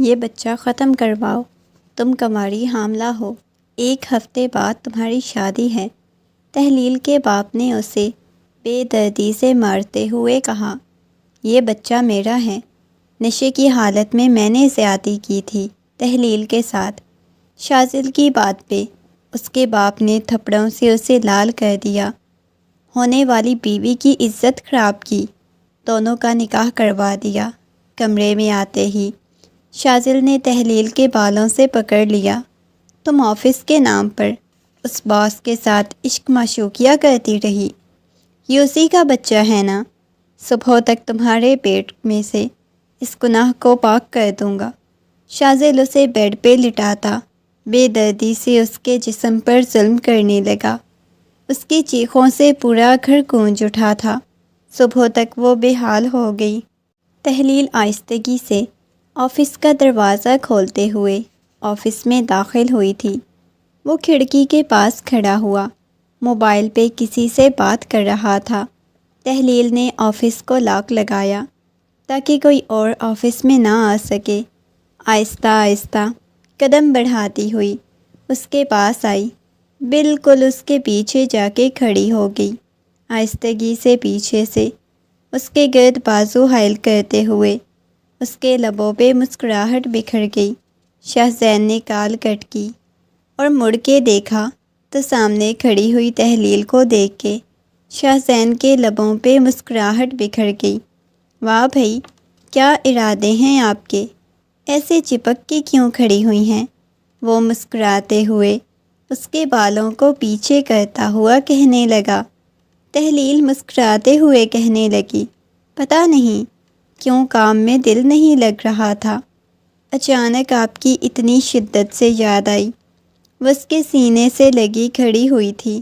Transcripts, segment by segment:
یہ بچہ ختم کرواؤ، تم کماری حاملہ ہو، 1 ہفتے بعد تمہاری شادی ہے۔ تحلیل کے باپ نے اسے بے دردی سے مارتے ہوئے کہا، یہ بچہ میرا ہے، نشے کی حالت میں نے زیادتی کی تھی تحلیل کے ساتھ۔ شاذل کی بات پہ اس کے باپ نے تھپڑوں سے اسے لال کر دیا، ہونے والی بیوی کی عزت خراب کی، دونوں کا نکاح کروا دیا۔ کمرے میں آتے ہی شاذل نے تحلیل کے بالوں سے پکڑ لیا، تم آفس کے نام پر اس باس کے ساتھ عشق معشوقیہ کرتی رہی، یہ اسی کا بچہ ہے نا؟ صبح تک تمہارے پیٹ میں سے اس گناہ کو پاک کر دوں گا۔ شاذل اسے بیڈ پہ لٹاتا بے دردی سے اس کے جسم پر ظلم کرنے لگا۔ اس کی چیخوں سے پورا گھر گونج اٹھا تھا۔ صبح تک وہ بے حال ہو گئی۔ تحلیل آہستگی سے آفس کا دروازہ کھولتے ہوئے آفس میں داخل ہوئی تھی۔ وہ کھڑکی کے پاس کھڑا ہوا، موبائل پہ کسی سے بات کر رہا تھا۔ تحلیل نے آفس کو لاک لگایا تاکہ کوئی اور آفس میں نہ آ سکے۔ آہستہ آہستہ قدم بڑھاتی ہوئی اس کے پاس آئی، بالکل اس کے پیچھے جا کے کھڑی ہو گئی۔ آہستگی سے پیچھے سے اس کے گرد بازو حائل کرتے ہوئے اس کے لبوں پہ مسکراہٹ بکھر گئی۔ شاہزین نے کال کٹ کی اور مڑ کے دیکھا تو سامنے کھڑی ہوئی تحلیل کو دیکھ کے شاہزین کے لبوں پہ مسکراہٹ بکھر گئی۔ واہ بھئی، کیا ارادے ہیں آپ کے؟ ایسے چپک کے کیوں کھڑی ہوئی ہیں؟ وہ مسکراتے ہوئے اس کے بالوں کو پیچھے کرتا ہوا کہنے لگا۔ تحلیل مسکراتے ہوئے کہنے لگی، پتہ نہیں کیوں کام میں دل نہیں لگ رہا تھا۔ اچانک آپ کی اتنی شدت سے یاد آئی۔ وہ اس کے سینے سے لگی کھڑی ہوئی تھی،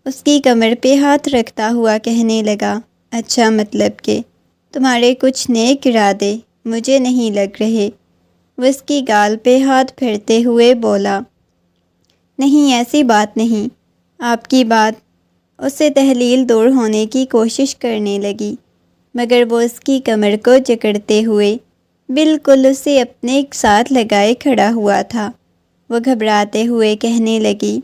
اس کی کمر پہ ہاتھ رکھتا ہوا کہنے لگا، اچھا مطلب کہ تمہارے کچھ نیک ارادے مجھے نہیں لگ رہے۔ وہ اس کی گال پہ ہاتھ پھیرتے ہوئے بولا، نہیں ایسی بات نہیں، آپ کی بات۔ اسے تحلیل دور ہونے کی کوشش کرنے لگی، مگر وہ اس کی کمر کو جکڑتے ہوئے بالکل اسے اپنے ساتھ لگائے کھڑا ہوا تھا۔ وہ گھبراتے ہوئے کہنے لگی،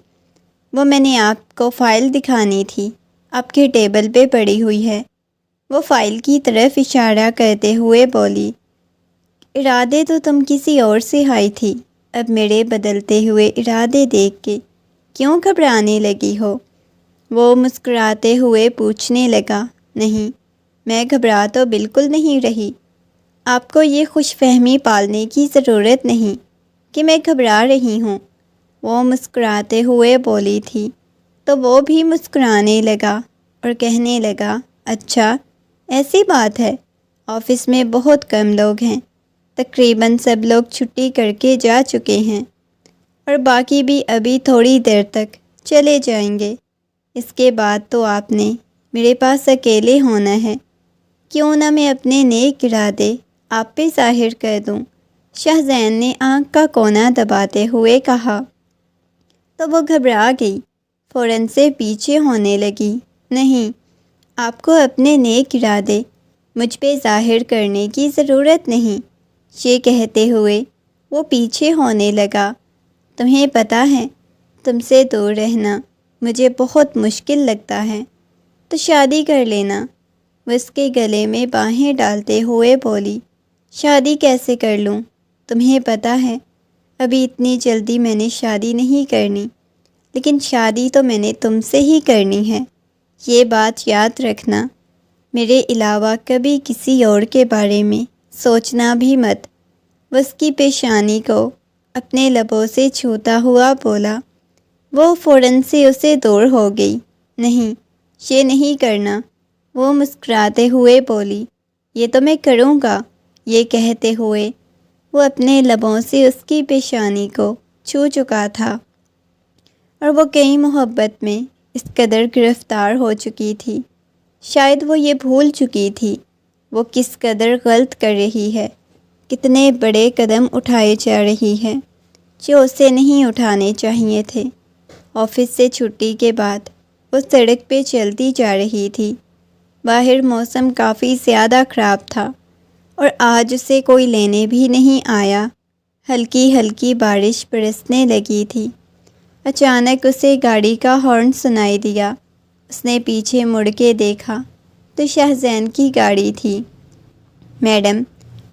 وہ میں نے آپ کو فائل دکھانی تھی، آپ کے ٹیبل پہ پڑی ہوئی ہے۔ وہ فائل کی طرف اشارہ کرتے ہوئے بولی، ارادے تو تم کسی اور سے ہائی تھی، اب میرے بدلتے ہوئے ارادے دیکھ کے کیوں گھبرانے لگی ہو؟ وہ مسکراتے ہوئے پوچھنے لگا، نہیں، میں گھبرا تو بالکل نہیں رہی۔ آپ کو یہ خوش فہمی پالنے کی ضرورت نہیں کہ میں گھبرا رہی ہوں۔ وہ مسکراتے ہوئے بولی تھی تو وہ بھی مسکرانے لگا اور کہنے لگا، اچھا ایسی بات ہے، آفس میں بہت کم لوگ ہیں، تقریباً سب لوگ چھٹی کر کے جا چکے ہیں اور باقی بھی ابھی تھوڑی دیر تک چلے جائیں گے۔ اس کے بعد تو آپ نے میرے پاس اکیلے ہونا ہے، کیوں نہ میں اپنے نیک ارادے آپ پہ ظاہر کر دوں؟ شاہزین نے آنکھ کا کونا دباتے ہوئے کہا۔ تو وہ گھبرا گئی، فوراً سے پیچھے ہونے لگی، نہیں، آپ کو اپنے نیک ارادے مجھ پہ ظاہر کرنے کی ضرورت نہیں۔ یہ کہتے ہوئے وہ پیچھے ہونے لگا، تمہیں پتہ ہے تم سے دور رہنا مجھے بہت مشکل لگتا ہے، تو شادی کر لینا۔ وہ اس کے گلے میں باہیں ڈالتے ہوئے بولی، شادی کیسے کر لوں؟ تمہیں پتہ ہے ابھی اتنی جلدی میں نے شادی نہیں کرنی، لیکن شادی تو میں نے تم سے ہی کرنی ہے، یہ بات یاد رکھنا۔ میرے علاوہ کبھی کسی اور کے بارے میں سوچنا بھی مت۔ وہ اس کی پیشانی کو اپنے لبوں سے چھوتا ہوا بولا۔ وہ فوراً سے اسے دور ہو گئی، نہیں، یہ نہیں کرنا۔ وہ مسکراتے ہوئے بولی، یہ تو میں کروں گا۔ یہ کہتے ہوئے وہ اپنے لبوں سے اس کی پیشانی کو چھو چکا تھا، اور وہ کئی محبت میں اس قدر گرفتار ہو چکی تھی، شاید وہ یہ بھول چکی تھی وہ کس قدر غلط کر رہی ہے، کتنے بڑے قدم اٹھائے جا رہی ہے جو اسے نہیں اٹھانے چاہیے تھے۔ آفس سے چھٹی کے بعد وہ سڑک پہ چلتی جا رہی تھی۔ باہر موسم کافی زیادہ خراب تھا اور آج اسے کوئی لینے بھی نہیں آیا۔ ہلکی ہلکی بارش برسنے لگی تھی۔ اچانک اسے گاڑی کا ہارن سنائی دیا۔ اس نے پیچھے مڑ کے دیکھا تو شاہزین کی گاڑی تھی۔ میڈم،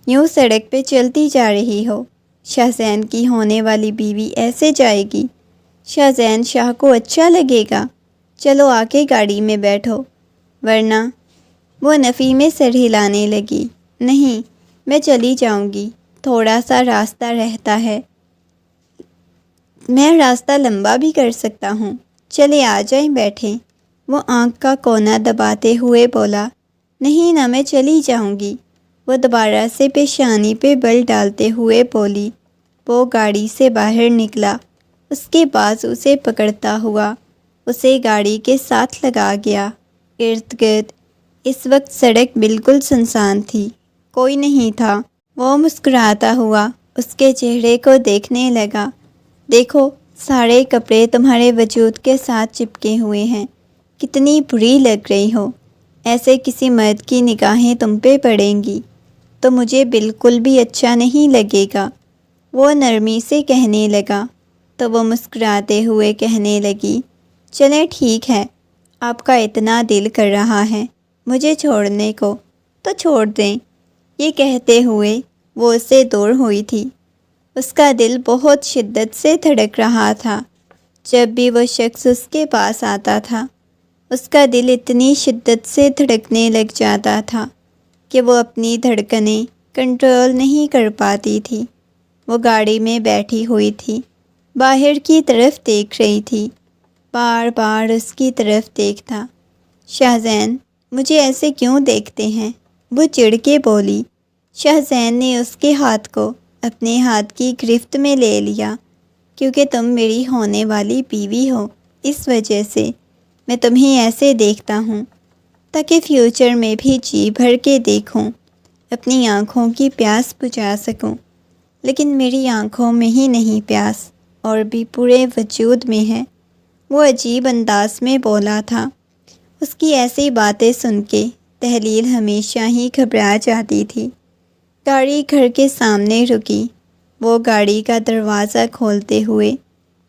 یوں سڑک پہ چلتی جا رہی ہو؟ شاہزین کی ہونے والی بیوی ایسے جائے گی؟ شاہزین شاہ کو اچھا لگے گا؟ چلو آ کے گاڑی میں بیٹھو، ورنہ… وہ نفی میں سر ہلانے لگی۔ نہیں، میں چلی جاؤں گی، تھوڑا سا راستہ رہتا ہے، میں راستہ لمبا بھی کر سکتا ہوں، چلے آ جائیں بیٹھیں۔ وہ آنکھ کا کونا دباتے ہوئے بولا، نہیں نہ، میں چلی جاؤں گی۔ وہ دوبارہ سے پیشانی پہ بل ڈالتے ہوئے بولی۔ وہ گاڑی سے باہر نکلا، اس کے بازو سے پکڑتا ہوا اسے گاڑی کے ساتھ لگا گیا۔ ارد گرد اس وقت سڑک بالکل سنسان تھی، کوئی نہیں تھا۔ وہ مسکراتا ہوا اس کے چہرے کو دیکھنے لگا۔ دیکھو، سارے کپڑے تمہارے وجود کے ساتھ چپکے ہوئے ہیں، کتنی بری لگ رہی ہو۔ ایسے کسی مرد کی نگاہیں تم پہ پڑیں گی تو مجھے بالکل بھی اچھا نہیں لگے گا، وہ نرمی سے کہنے لگا۔ تو وہ مسکراتے ہوئے کہنے لگی، چلیں ٹھیک ہے، آپ کا اتنا دل کر رہا ہے مجھے چھوڑنے کو تو چھوڑ دیں۔ یہ کہتے ہوئے وہ اس سے دور ہوئی تھی۔ اس کا دل بہت شدت سے دھڑک رہا تھا۔ جب بھی وہ شخص اس کے پاس آتا تھا، اس کا دل اتنی شدت سے دھڑکنے لگ جاتا تھا کہ وہ اپنی دھڑکنیں کنٹرول نہیں کر پاتی تھی۔ وہ گاڑی میں بیٹھی ہوئی تھی، باہر کی طرف دیکھ رہی تھی، بار بار اس کی طرف دیکھتا۔ شاہزین، مجھے ایسے کیوں دیکھتے ہیں؟ وہ چڑ کے بولی۔ شاہزین نے اس کے ہاتھ کو اپنے ہاتھ کی گرفت میں لے لیا۔ کیونکہ تم میری ہونے والی بیوی ہو، اس وجہ سے میں تمہیں ایسے دیکھتا ہوں، تاکہ فیوچر میں بھی جی بھر کے دیکھوں، اپنی آنکھوں کی پیاس بجھا سکوں۔ لیکن میری آنکھوں میں ہی نہیں پیاس، اور بھی پورے وجود میں ہے۔ وہ عجیب انداز میں بولا تھا۔ اس کی ایسی باتیں سن کے تحلیل ہمیشہ ہی گھبرا جاتی تھی۔ گاڑی گھر کے سامنے رکی۔ وہ گاڑی کا دروازہ کھولتے ہوئے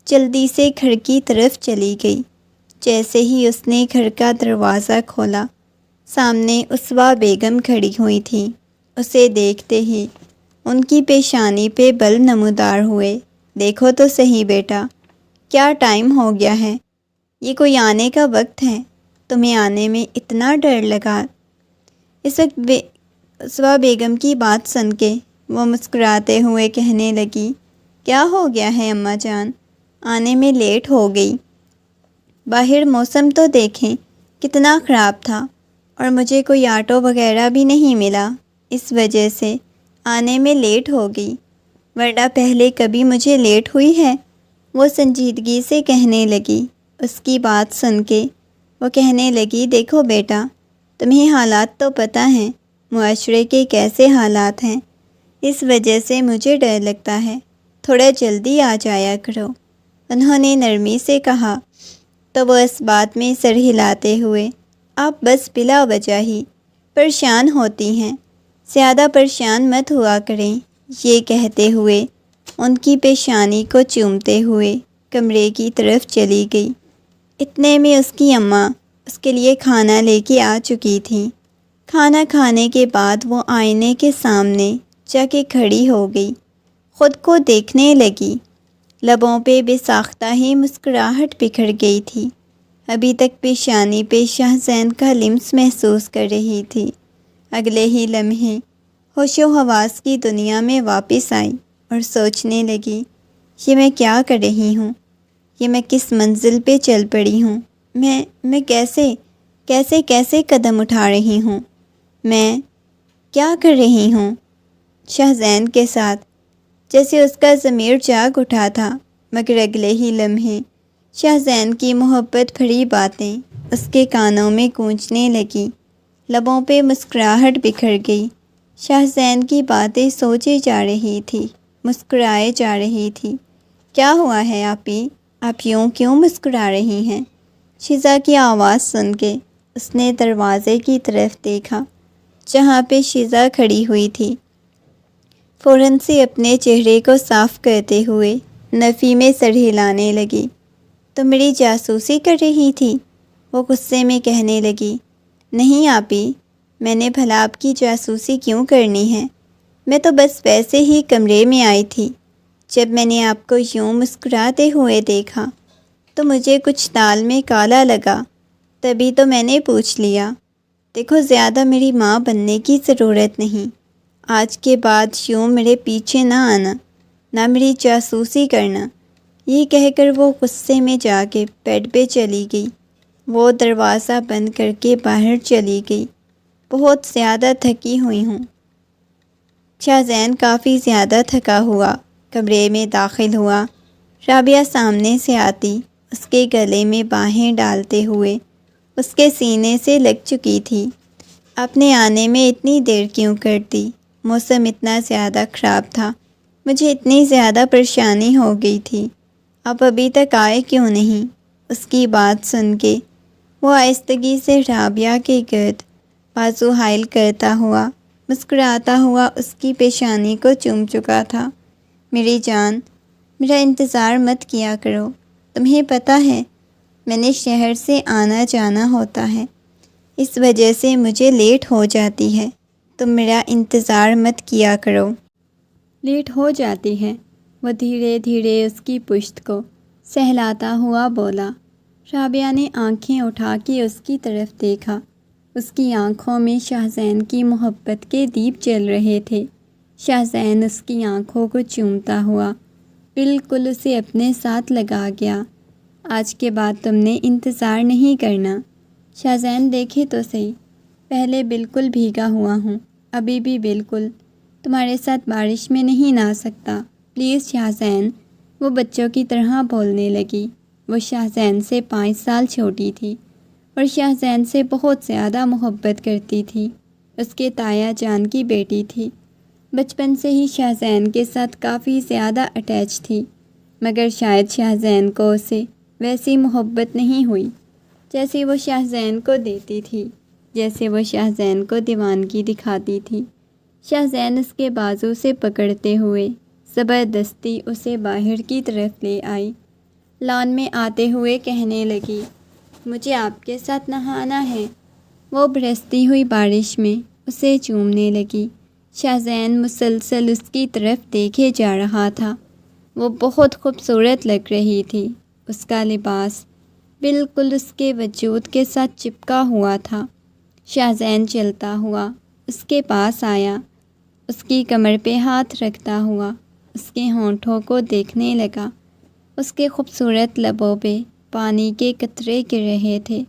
جلدی سے گھر کی طرف چلی گئی۔ جیسے ہی اس نے گھر کا دروازہ کھولا، سامنے اسوا بیگم کھڑی ہوئی تھی۔ اسے دیکھتے ہی ان کی پیشانی پہ بل نمودار ہوئے۔ دیکھو تو صحیح بیٹا، کیا ٹائم ہو گیا ہے، یہ کوئی آنے کا وقت ہے، تمہیں آنے میں اتنا ڈر لگا؟ اس وقت اسوا بیگم کی بات سن کے وہ مسکراتے ہوئے کہنے لگی، کیا ہو گیا ہے اماں جان، آنے میں لیٹ ہو گئی؟ باہر موسم تو دیکھیں کتنا خراب تھا، اور مجھے کوئی آٹو وغیرہ بھی نہیں ملا، اس وجہ سے آنے میں لیٹ ہو گئی، ورنہ پہلے کبھی مجھے لیٹ ہوئی ہے؟ وہ سنجیدگی سے کہنے لگی۔ اس کی بات سن کے وہ کہنے لگی، دیکھو بیٹا، تمہیں حالات تو پتہ ہیں، معاشرے کے کیسے حالات ہیں، اس وجہ سے مجھے ڈر لگتا ہے، تھوڑا جلدی آ جایا کرو، انہوں نے نرمی سے کہا۔ تو وہ اس بات میں سر ہلاتے ہوئے، آپ بس بلا وجہ ہی پریشان ہوتی ہیں، زیادہ پریشان مت ہوا کریں، یہ کہتے ہوئے ان کی پیشانی کو چومتے ہوئے کمرے کی طرف چلی گئی۔ اتنے میں اس کی اماں اس کے لیے کھانا لے کے آ چکی تھیں۔ کھانا کھانے کے بعد وہ آئینے کے سامنے جا کے کھڑی ہو گئی، خود کو دیکھنے لگی۔ لبوں پہ بے ساختہ ہی مسکراہٹ بکھر گئی تھی۔ ابھی تک پیشانی پہ شاہزین کا لمس محسوس کر رہی تھی، اگلے ہی لمحے ہوش و حواس کی دنیا میں واپس آئی اور سوچنے لگی، یہ میں کیا کر رہی ہوں، یہ میں کس منزل پہ چل پڑی ہوں، میں کیسے قدم اٹھا رہی ہوں، میں کیا کر رہی ہوں شاہزین کے ساتھ؟ جیسے اس کا ضمیر جاگ اٹھا تھا، مگر اگلے ہی لمحے شاہزین کی محبت بھری باتیں اس کے کانوں میں گونجنے لگیں، لبوں پہ مسکراہٹ بکھر گئی۔ شاہزین کی باتیں سوچی جا رہی تھی، مسکرائے جا رہی تھی۔ کیا ہوا ہے آپی، آپ یوں کیوں مسکرا رہی ہیں؟ شیزا کی آواز سن کے اس نے دروازے کی طرف دیکھا جہاں پہ شیزہ کھڑی ہوئی تھی۔ فوراً سے اپنے چہرے کو صاف کرتے ہوئے نفی میں سر ہلانے لگی۔ تو میری جاسوسی کر رہی تھی؟ وہ غصے میں کہنے لگی۔ نہیں آپی، میں نے بھلا آپ کی جاسوسی کیوں کرنی ہے؟ میں تو بس ویسے ہی کمرے میں آئی تھی۔ جب میں نے آپ کو یوں مسکراتے ہوئے دیکھا تو مجھے کچھ دال میں کالا لگا، تبھی تو میں نے پوچھ لیا۔ دیکھو، زیادہ میری ماں بننے کی ضرورت نہیں۔ آج کے بعد یوں میرے پیچھے نہ آنا، نہ میری جاسوسی کرنا۔ یہ کہہ کر وہ غصے میں جا کے بیڈ پہ چلی گئی۔ وہ دروازہ بند کر کے باہر چلی گئی۔ بہت زیادہ تھکی ہوئی ہوں۔ شاہزین کافی زیادہ تھکا ہوا کمرے میں داخل ہوا۔ رابعہ سامنے سے آتی اس کے گلے میں باہیں ڈالتے ہوئے اس کے سینے سے لگ چکی تھی۔ اپنے آنے میں اتنی دیر کیوں کرتی؟ موسم اتنا زیادہ خراب تھا، مجھے اتنی زیادہ پریشانی ہو گئی تھی۔ اب ابھی تک آئے کیوں نہیں؟ اس کی بات سن کے وہ آہستگی سے رابعہ کے گرد بازو حائل کرتا ہوا مسکراتا ہوا اس کی پیشانی کو چوم چکا تھا۔ میری جان، میرا انتظار مت کیا کرو۔ تمہیں پتہ ہے میں نے شہر سے آنا جانا ہوتا ہے، اس وجہ سے مجھے لیٹ ہو جاتی ہے۔ تم میرا انتظار مت کیا کرو۔ لیٹ ہو جاتی ہے؟ وہ دھیرے دھیرے اس کی پشت کو سہلاتا ہوا بولا۔ رابعہ نے آنکھیں اٹھا کے اس کی طرف دیکھا۔ اس کی آنکھوں میں شاہزین کی محبت کے دیپ جل رہے تھے۔ شاہزین اس کی آنکھوں کو چومتا ہوا بالکل اسے اپنے ساتھ لگا گیا۔ آج کے بعد تم نے انتظار نہیں کرنا۔ شاہزین دیکھے تو صحیح، پہلے بالکل بھیگا ہوا ہوں، ابھی بھی بالکل تمہارے ساتھ بارش میں نہیں نہا سکتا، پلیز شاہزین۔ وہ بچوں کی طرح بولنے لگی۔ وہ شاہزین سے 5 سال چھوٹی تھی اور شاہزین سے بہت زیادہ محبت کرتی تھی۔ اس کے تایا جان کی بیٹی تھی۔ بچپن سے ہی شاہزین کے ساتھ کافی زیادہ اٹیچ تھی، مگر شاید شاہزین کو اسے ویسی محبت نہیں ہوئی جیسی وہ شاہزین کو دیتی تھی، جیسے وہ شاہزین کو دیوانگی دکھاتی تھی۔ شاہزین اس کے بازو سے پکڑتے ہوئے زبردستی اسے باہر کی طرف لے آئی۔ لان میں آتے ہوئے کہنے لگی، مجھے آپ کے ساتھ نہانا ہے۔ وہ برستی ہوئی بارش میں اسے چومنے لگی۔ شاہزین مسلسل اس کی طرف دیکھے جا رہا تھا۔ وہ بہت خوبصورت لگ رہی تھی۔ اس کا لباس بالکل اس کے وجود کے ساتھ چپکا ہوا تھا۔ شاہزین چلتا ہوا اس کے پاس آیا، اس کی کمر پہ ہاتھ رکھتا ہوا اس کے ہونٹوں کو دیکھنے لگا۔ اس کے خوبصورت لبوں پہ پانی کے قطرے گر رہے تھے۔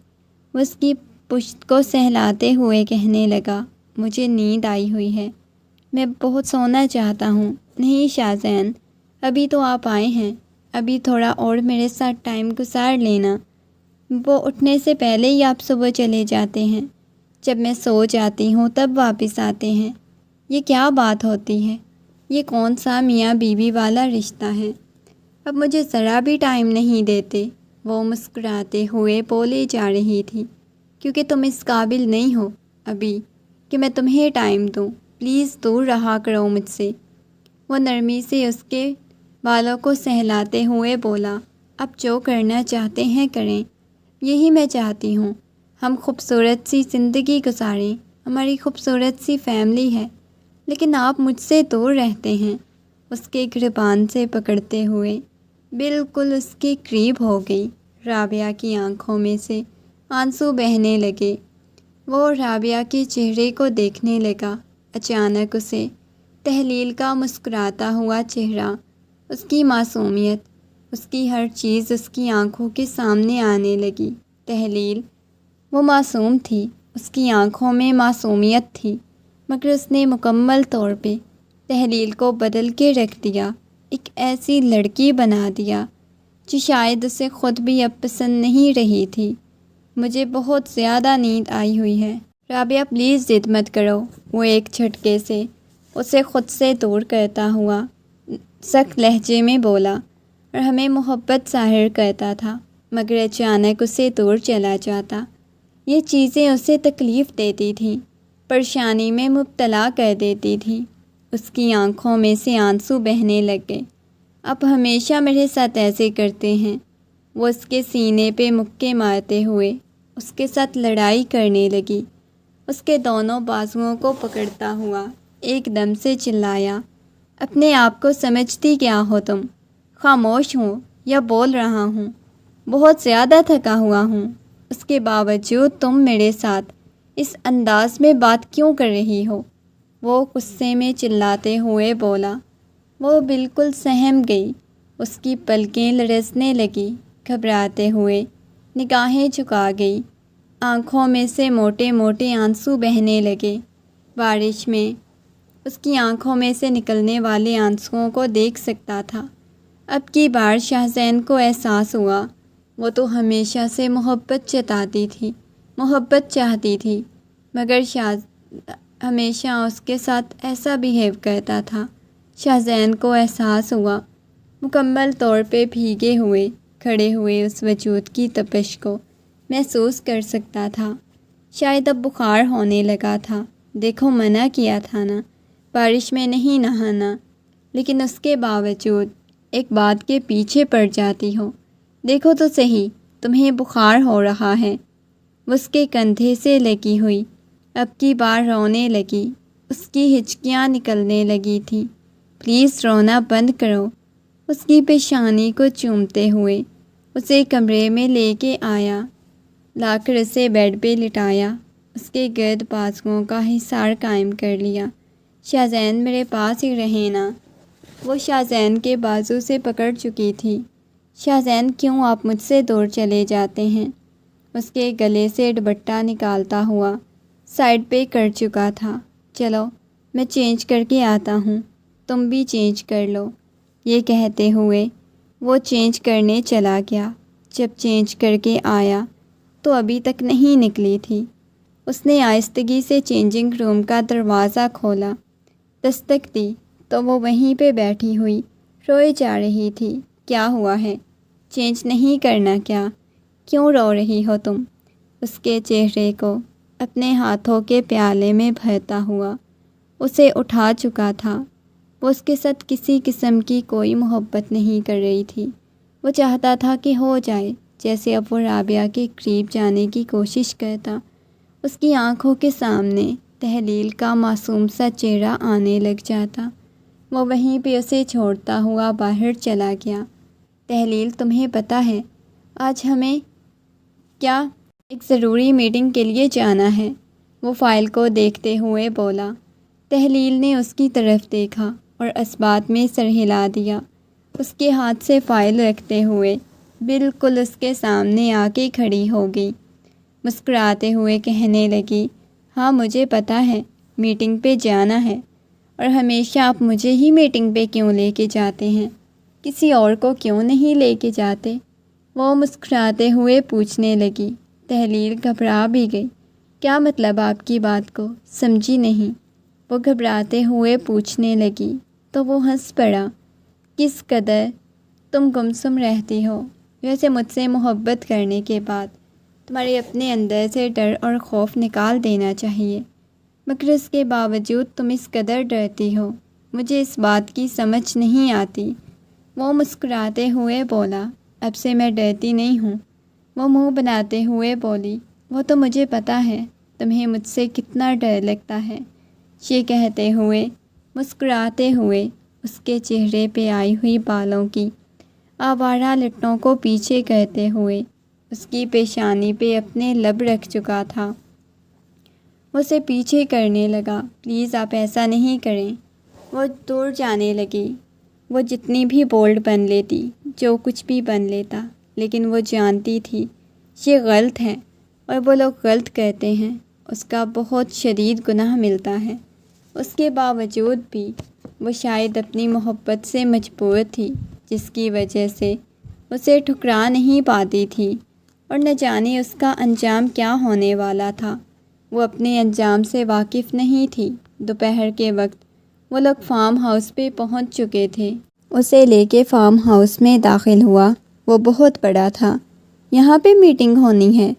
وہ اس کی پشت کو سہلاتے ہوئے کہنے لگا، مجھے نیند آئی ہوئی ہے، میں بہت سونا چاہتا ہوں۔ نہیں شاہزین، ابھی تو آپ آئے ہیں، ابھی تھوڑا اور میرے ساتھ ٹائم گزار لینا۔ وہ اٹھنے سے پہلے ہی آپ صبح چلے جاتے ہیں، جب میں سو جاتی ہوں تب واپس آتے ہیں۔ یہ کیا بات ہوتی ہے؟ یہ کون سا میاں بیوی والا رشتہ ہے؟ اب مجھے ذرا بھی ٹائم نہیں دیتے۔ وہ مسکراتے ہوئے بولے جا رہی تھی، کیونکہ تم اس قابل نہیں ہو ابھی کہ میں تمہیں ٹائم دوں۔ پلیز دور رہا کرو مجھ سے۔ وہ نرمی سے اس کے بالوں کو سہلاتے ہوئے بولا، اب جو کرنا چاہتے ہیں کریں، یہی میں چاہتی ہوں۔ ہم خوبصورت سی زندگی گزاریں، ہماری خوبصورت سی فیملی ہے، لیکن آپ مجھ سے دور رہتے ہیں۔ اس کے گریبان سے پکڑتے ہوئے بالکل اس کے قریب ہو گئی۔ رابعہ کی آنکھوں میں سے آنسو بہنے لگے۔ وہ رابعہ کے چہرے کو دیکھنے لگا۔ اچانک اسے تحلیل کا مسکراتا ہوا چہرہ، اس کی معصومیت، اس کی ہر چیز اس کی آنکھوں کے سامنے آنے لگی۔ تحلیل، وہ معصوم تھی، اس کی آنکھوں میں معصومیت تھی، مگر اس نے مکمل طور پہ تحلیل کو بدل کے رکھ دیا، ایک ایسی لڑکی بنا دیا جو شاید اسے خود بھی اب پسند نہیں رہی تھی۔ مجھے بہت زیادہ نیند آئی ہوئی ہے۔ رابعہ پلیز ضد مت کرو۔ وہ ایک جھٹکے سے اسے خود سے دور کرتا ہوا سخت لہجے میں بولا، اور ہمیں محبت ظاہر کرتا تھا، مگر اچانک اسے دور چلا جاتا۔ یہ چیزیں اسے تکلیف دیتی تھیں، پریشانی میں مبتلا کر دیتی تھی۔ اس کی آنکھوں میں سے آنسو بہنے لگ گئے۔ آپ ہمیشہ میرے ساتھ ایسے کرتے ہیں۔ وہ اس کے سینے پہ مکے مارتے ہوئے اس کے ساتھ لڑائی کرنے لگی۔ اس کے دونوں بازوؤں کو پکڑتا ہوا ایک دم سے چلایا، اپنے آپ کو سمجھتی کیا ہو تم؟ خاموش ہوں یا بول رہا ہوں؟ بہت زیادہ تھکا ہوا ہوں، اس کے باوجود تم میرے ساتھ اس انداز میں بات کیوں کر رہی ہو؟ وہ غصے میں چلاتے ہوئے بولا۔ وہ بالکل سہم گئی، اس کی پلکیں لرزنے لگی، گھبراتے ہوئے نگاہیں جھکا گئی، آنکھوں میں سے موٹے موٹے آنسو بہنے لگے۔ بارش میں اس کی آنکھوں میں سے نکلنے والے آنسوؤں کو دیکھ سکتا تھا۔ اب کی بار شاہزین کو احساس ہوا، وہ تو ہمیشہ سے محبت جتاتی تھی، محبت چاہتی تھی، مگر ہمیشہ اس کے ساتھ ایسا بیہیو کرتا تھا۔ شاہزین کو احساس ہوا، مکمل طور پہ بھیگے ہوئے کھڑے ہوئے اس وجود کی تپش کو محسوس کر سکتا تھا۔ شاید اب بخار ہونے لگا تھا۔ دیکھو منع کیا تھا نا، بارش میں نہیں نہانا، لیکن اس کے باوجود ایک بات کے پیچھے پڑ جاتی ہو۔ دیکھو تو صحیح، تمہیں بخار ہو رہا ہے۔ اس کے کندھے سے لگی ہوئی اب کی بار رونے لگی، اس کی ہچکیاں نکلنے لگی تھیں۔ پلیز رونا بند کرو۔ اس کی پیشانی کو چومتے ہوئے اسے کمرے میں لے کے آیا، لا کر اسے بیڈ پہ لٹایا، اس کے گرد بازوؤں کا حصار قائم کر لیا۔ شاہزین میرے پاس ہی رہے نا۔ وہ شاہزین کے بازو سے پکڑ چکی تھی۔ شاہزین کیوں آپ مجھ سے دور چلے جاتے ہیں؟ اس کے گلے سے دوپٹہ نکالتا ہوا سائڈ پہ کر چکا تھا۔ چلو میں چینج کر کے آتا ہوں، تم بھی چینج کر لو۔ یہ کہتے ہوئے وہ چینج کرنے چلا گیا۔ جب چینج کر کے آیا تو ابھی تک نہیں نکلی تھی۔ اس نے آہستگی سے چینجنگ روم کا دروازہ کھولا، دستک دی تو وہ وہیں پہ بیٹھی ہوئی روئے جا رہی تھی۔ کیا ہوا ہے؟ چینج نہیں کرنا کیا؟ کیوں رو رہی ہو تم؟ اس کے چہرے کو اپنے ہاتھوں کے پیالے میں بھرتا ہوا اسے اٹھا چکا تھا۔ وہ اس کے ساتھ کسی قسم کی کوئی محبت نہیں کر رہی تھی۔ وہ چاہتا تھا کہ ہو جائے، جیسے اب وہ رابعہ کے قریب جانے کی کوشش کرتا۔ اس کی آنکھوں کے سامنے تحلیل کا معصوم سا چہرہ آنے لگ جاتا۔ وہ وہیں پہ اسے چھوڑتا ہوا باہر چلا گیا۔ تحلیل تمہیں پتہ ہے آج ہمیں کیا ایک ضروری میٹنگ کے لیے جانا ہے؟ وہ فائل کو دیکھتے ہوئے بولا۔ تحلیل نے اس کی طرف دیکھا اور اسبات میں سر ہلا دیا۔ اس کے ہاتھ سے فائل رکھتے ہوئے بالکل اس کے سامنے آ کے کھڑی ہو گئی، مسکراتے ہوئے کہنے لگی، ہاں مجھے پتہ ہے میٹنگ پہ جانا ہے، اور ہمیشہ آپ مجھے ہی میٹنگ پہ کیوں لے کے جاتے ہیں؟ کسی اور کو کیوں نہیں لے کے جاتے؟ وہ مسکراتے ہوئے پوچھنے لگی۔ تحلیل گھبرا بھی گئی۔ کیا مطلب آپ کی بات کو سمجھی نہیں؟ وہ گھبراتے ہوئے پوچھنے لگی تو وہ ہنس پڑا۔ کس قدر تم گمسم رہتی ہو؟ ویسے مجھ سے محبت کرنے کے بعد تمہارے اپنے اندر سے ڈر اور خوف نکال دینا چاہیے، مگر اس کے باوجود تم اس قدر ڈرتی ہو، مجھے اس بات کی سمجھ نہیں آتی۔ وہ مسکراتے ہوئے بولا، اب سے میں ڈرتی نہیں ہوں۔ وہ منہ بناتے ہوئے بولی، وہ تو مجھے پتہ ہے تمہیں مجھ سے کتنا ڈر لگتا ہے۔ یہ کہتے ہوئے مسکراتے ہوئے اس کے چہرے پہ آئی ہوئی بالوں کی آوارہ لٹوں کو پیچھے کرتے ہوئے اس کی پیشانی پہ اپنے لب رکھ چکا تھا۔ اسے پیچھے کرنے لگا، پلیز آپ ایسا نہیں کریں۔ وہ دور جانے لگی۔ وہ جتنی بھی بولڈ بن لیتی، جو کچھ بھی بن لیتا، لیکن وہ جانتی تھی یہ غلط ہے، اور وہ لوگ غلط کرتے ہیں، اس کا بہت شدید گناہ ملتا ہے۔ اس کے باوجود بھی وہ شاید اپنی محبت سے مجبور تھی، جس کی وجہ سے اسے ٹھکرا نہیں پاتی تھی، اور نہ جانے اس کا انجام کیا ہونے والا تھا۔ وہ اپنے انجام سے واقف نہیں تھی۔ دوپہر کے وقت وہ لوگ فارم ہاؤس پہ پہنچ چکے تھے۔ اسے لے کے فارم ہاؤس میں داخل ہوا۔ وہ بہت بڑا تھا۔ یہاں پہ میٹنگ ہونی ہے؟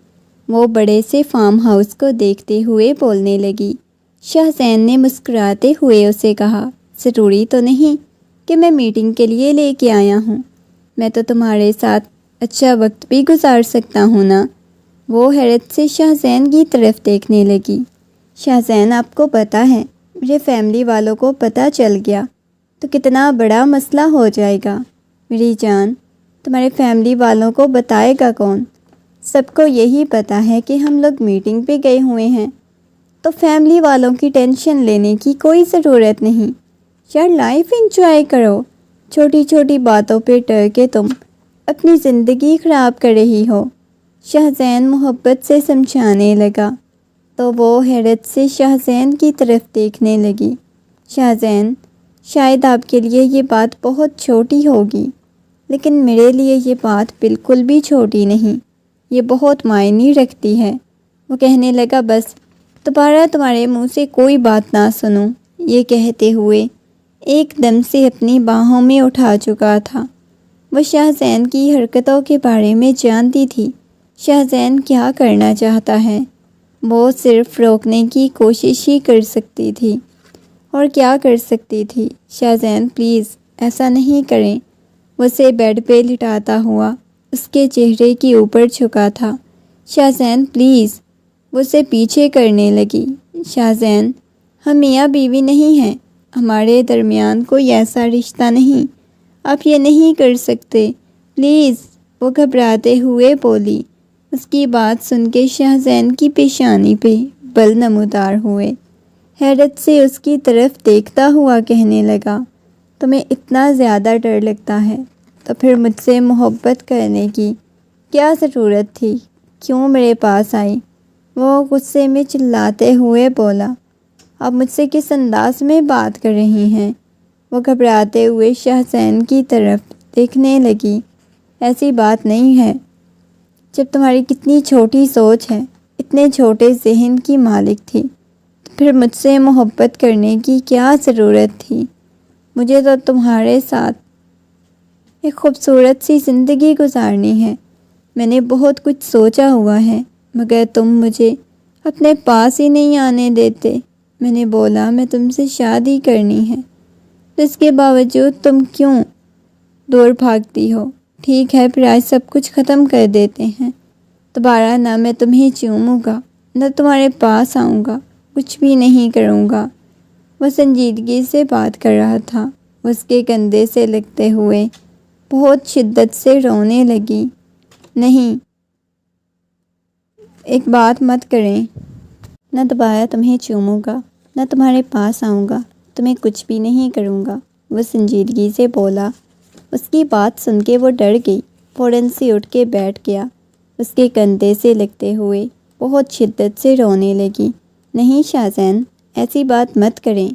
وہ بڑے سے فارم ہاؤس کو دیکھتے ہوئے بولنے لگی۔ شاہزین نے مسکراتے ہوئے اسے کہا، ضروری تو نہیں کہ میں میٹنگ کے لیے لے کے آیا ہوں، میں تو تمہارے ساتھ اچھا وقت بھی گزار سکتا ہوں نا۔ وہ حیرت سے شاہزین کی طرف دیکھنے لگی۔ شاہزین، آپ کو پتہ ہے میرے فیملی والوں کو پتہ چل گیا تو کتنا بڑا مسئلہ ہو جائے گا۔ میری جان، تمہارے فیملی والوں کو بتائے گا کون؟ سب کو یہی پتہ ہے کہ ہم لوگ میٹنگ پہ گئے ہوئے ہیں، تو فیملی والوں کی ٹینشن لینے کی کوئی ضرورت نہیں۔ یار، لائف انجوائے کرو، چھوٹی چھوٹی باتوں پہ ڈر کے تم اپنی زندگی خراب کر رہی ہو۔ شاہزین محبت سے سمجھانے لگا تو وہ حیرت سے شاہزین کی طرف دیکھنے لگی۔ شاہزین، شاید آپ کے لیے یہ بات بہت چھوٹی ہوگی، لیکن میرے لیے یہ بات بالکل بھی چھوٹی نہیں، یہ بہت معنی رکھتی ہے۔ وہ کہنے لگا، بس دوبارہ تمہارے منہ سے کوئی بات نہ سنوں، یہ کہتے ہوئے ایک دم سے اپنی باہوں میں اٹھا چکا تھا۔ وہ شاہزین کی حرکتوں کے بارے میں جانتی تھی۔ شاہزین کیا کرنا چاہتا ہے، وہ صرف روکنے کی کوشش ہی کر سکتی تھی۔ اور کیا کر سکتی تھی؟ شاہزین پلیز ایسا نہیں کریں۔ وہ اسے بیڈ پہ لٹاتا ہوا اس کے چہرے کے اوپر جھکا تھا۔ شاہزین پلیز، وہ اسے پیچھے کرنے لگی۔ شاہزین، ہم میاں بیوی نہیں ہیں، ہمارے درمیان کوئی ایسا رشتہ نہیں، آپ یہ نہیں کر سکتے پلیز، وہ گھبراتے ہوئے بولی۔ اس کی بات سن کے شاہزین کی پیشانی پہ بل نمودار ہوئے۔ حیرت سے اس کی طرف دیکھتا ہوا کہنے لگا، تمہیں اتنا زیادہ ڈر لگتا ہے تو پھر مجھ سے محبت کرنے کی کیا ضرورت تھی؟ کیوں میرے پاس آئی؟ وہ غصے میں چلاتے ہوئے بولا، آپ مجھ سے کس انداز میں بات کر رہی ہیں؟ وہ گھبراتے ہوئے شاہزین کی طرف دیکھنے لگی۔ ایسی بات نہیں ہے، جب تمہاری کتنی چھوٹی سوچ ہے، اتنے چھوٹے ذہن کی مالک تھی، تو پھر مجھ سے محبت کرنے کی کیا ضرورت تھی؟ مجھے تو تمہارے ساتھ ایک خوبصورت سی زندگی گزارنی ہے۔ میں نے بہت کچھ سوچا ہوا ہے، مگر تم مجھے اپنے پاس ہی نہیں آنے دیتے۔ میں نے بولا میں تم سے شادی کرنی ہے، تو اس کے باوجود تم کیوں دور بھاگتی ہو؟ ٹھیک ہے، پھر آج سب کچھ ختم کر دیتے ہیں۔ دوبارہ نہ میں تمہیں چوموں گا، نہ تمہارے پاس آؤں گا، کچھ بھی نہیں کروں گا۔ وہ سنجیدگی سے بات کر رہا تھا۔ اس کے کندھے سے لگتے ہوئے بہت شدت سے رونے لگی۔ نہیں، ایک بات مت کریں، نہ دوبارہ تمہیں چوموں گا، نہ تمہارے پاس آؤں گا، تمہیں کچھ بھی نہیں کروں گا، وہ سنجیدگی سے بولا۔ اس کی بات سن کے وہ ڈر گئی، فوراً سے اٹھ کے بیٹھ گیا۔ اس کے کندھے سے لگتے ہوئے بہت شدت سے رونے لگی۔ نہیں شاہزین، ایسی بات مت کریں،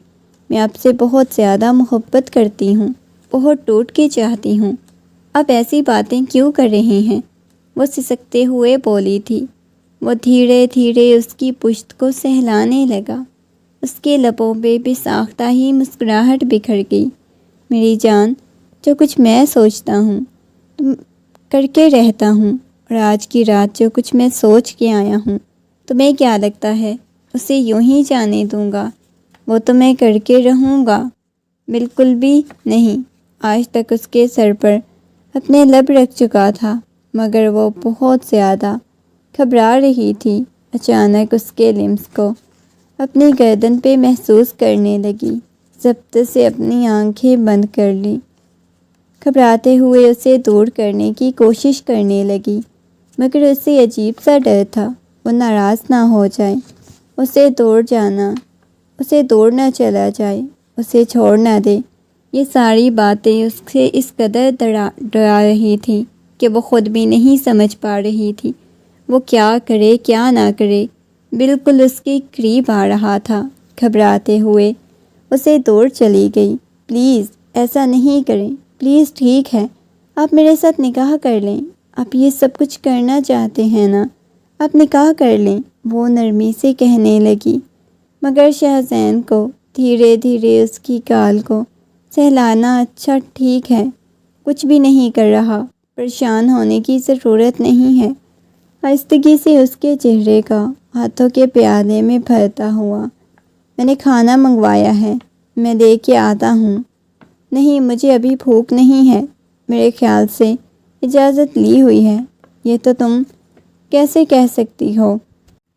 میں آپ سے بہت زیادہ محبت کرتی ہوں، بہت ٹوٹ کے چاہتی ہوں، آپ ایسی باتیں کیوں کر رہے ہیں؟ وہ سسکتے ہوئے بولی تھی۔ وہ دھیرے دھیرے اس کی پشت کو سہلانے لگا۔ اس کے لبوں پہ بساختہ ہی مسکراہٹ بکھر گئی۔ میری جان، جو کچھ میں سوچتا ہوں تم کر کے رہتا ہوں، اور آج کی رات جو کچھ میں سوچ کے آیا ہوں، تمہیں کیا لگتا ہے اسے یوں ہی جانے دوں گا؟ وہ تو میں کر کے رہوں گا، بالکل بھی نہیں۔ آج تک اس کے سر پر اپنے لب رکھ چکا تھا، مگر وہ بہت زیادہ گھبرا رہی تھی۔ اچانک اس کے لمس کو اپنی گردن پہ محسوس کرنے لگی، ضبط سے اپنی آنکھیں بند کر لی، گھبراتے ہوئے اسے دور کرنے کی کوشش کرنے لگی، مگر اسے عجیب سا ڈر تھا وہ ناراض نہ ہو جائے، اسے دوڑ نہ چلا جائے، اسے چھوڑ نہ دے۔ یہ ساری باتیں اس سے اس قدر ڈرا رہی تھی کہ وہ خود بھی نہیں سمجھ پا رہی تھی وہ کیا کرے کیا نہ کرے۔ بالکل اس کے قریب آ رہا تھا، گھبراتے ہوئے اسے دوڑ چلی گئی۔ پلیز ایسا نہیں کریں، پلیز، ٹھیک ہے، آپ میرے ساتھ نکاح کر لیں، آپ یہ سب کچھ کرنا چاہتے ہیں نا، آپ نکاح کر لیں، وہ نرمی سے کہنے لگی، مگر شاہزین کو دھیرے دھیرے اس کی گال کو سہلانا۔ اچھا ٹھیک ہے، کچھ بھی نہیں کر رہا، پریشان ہونے کی ضرورت نہیں ہے۔ آہستگی سے اس کے چہرے کا ہاتھوں کے پیالے میں بھرتا ہوا میں نے کھانا منگوایا ہے، میں لے کے آتا ہوں۔ نہیں، مجھے ابھی بھوک نہیں ہے، میرے خیال سے اجازت لی ہوئی ہے۔ یہ تو تم کیسے کہہ سکتی ہو؟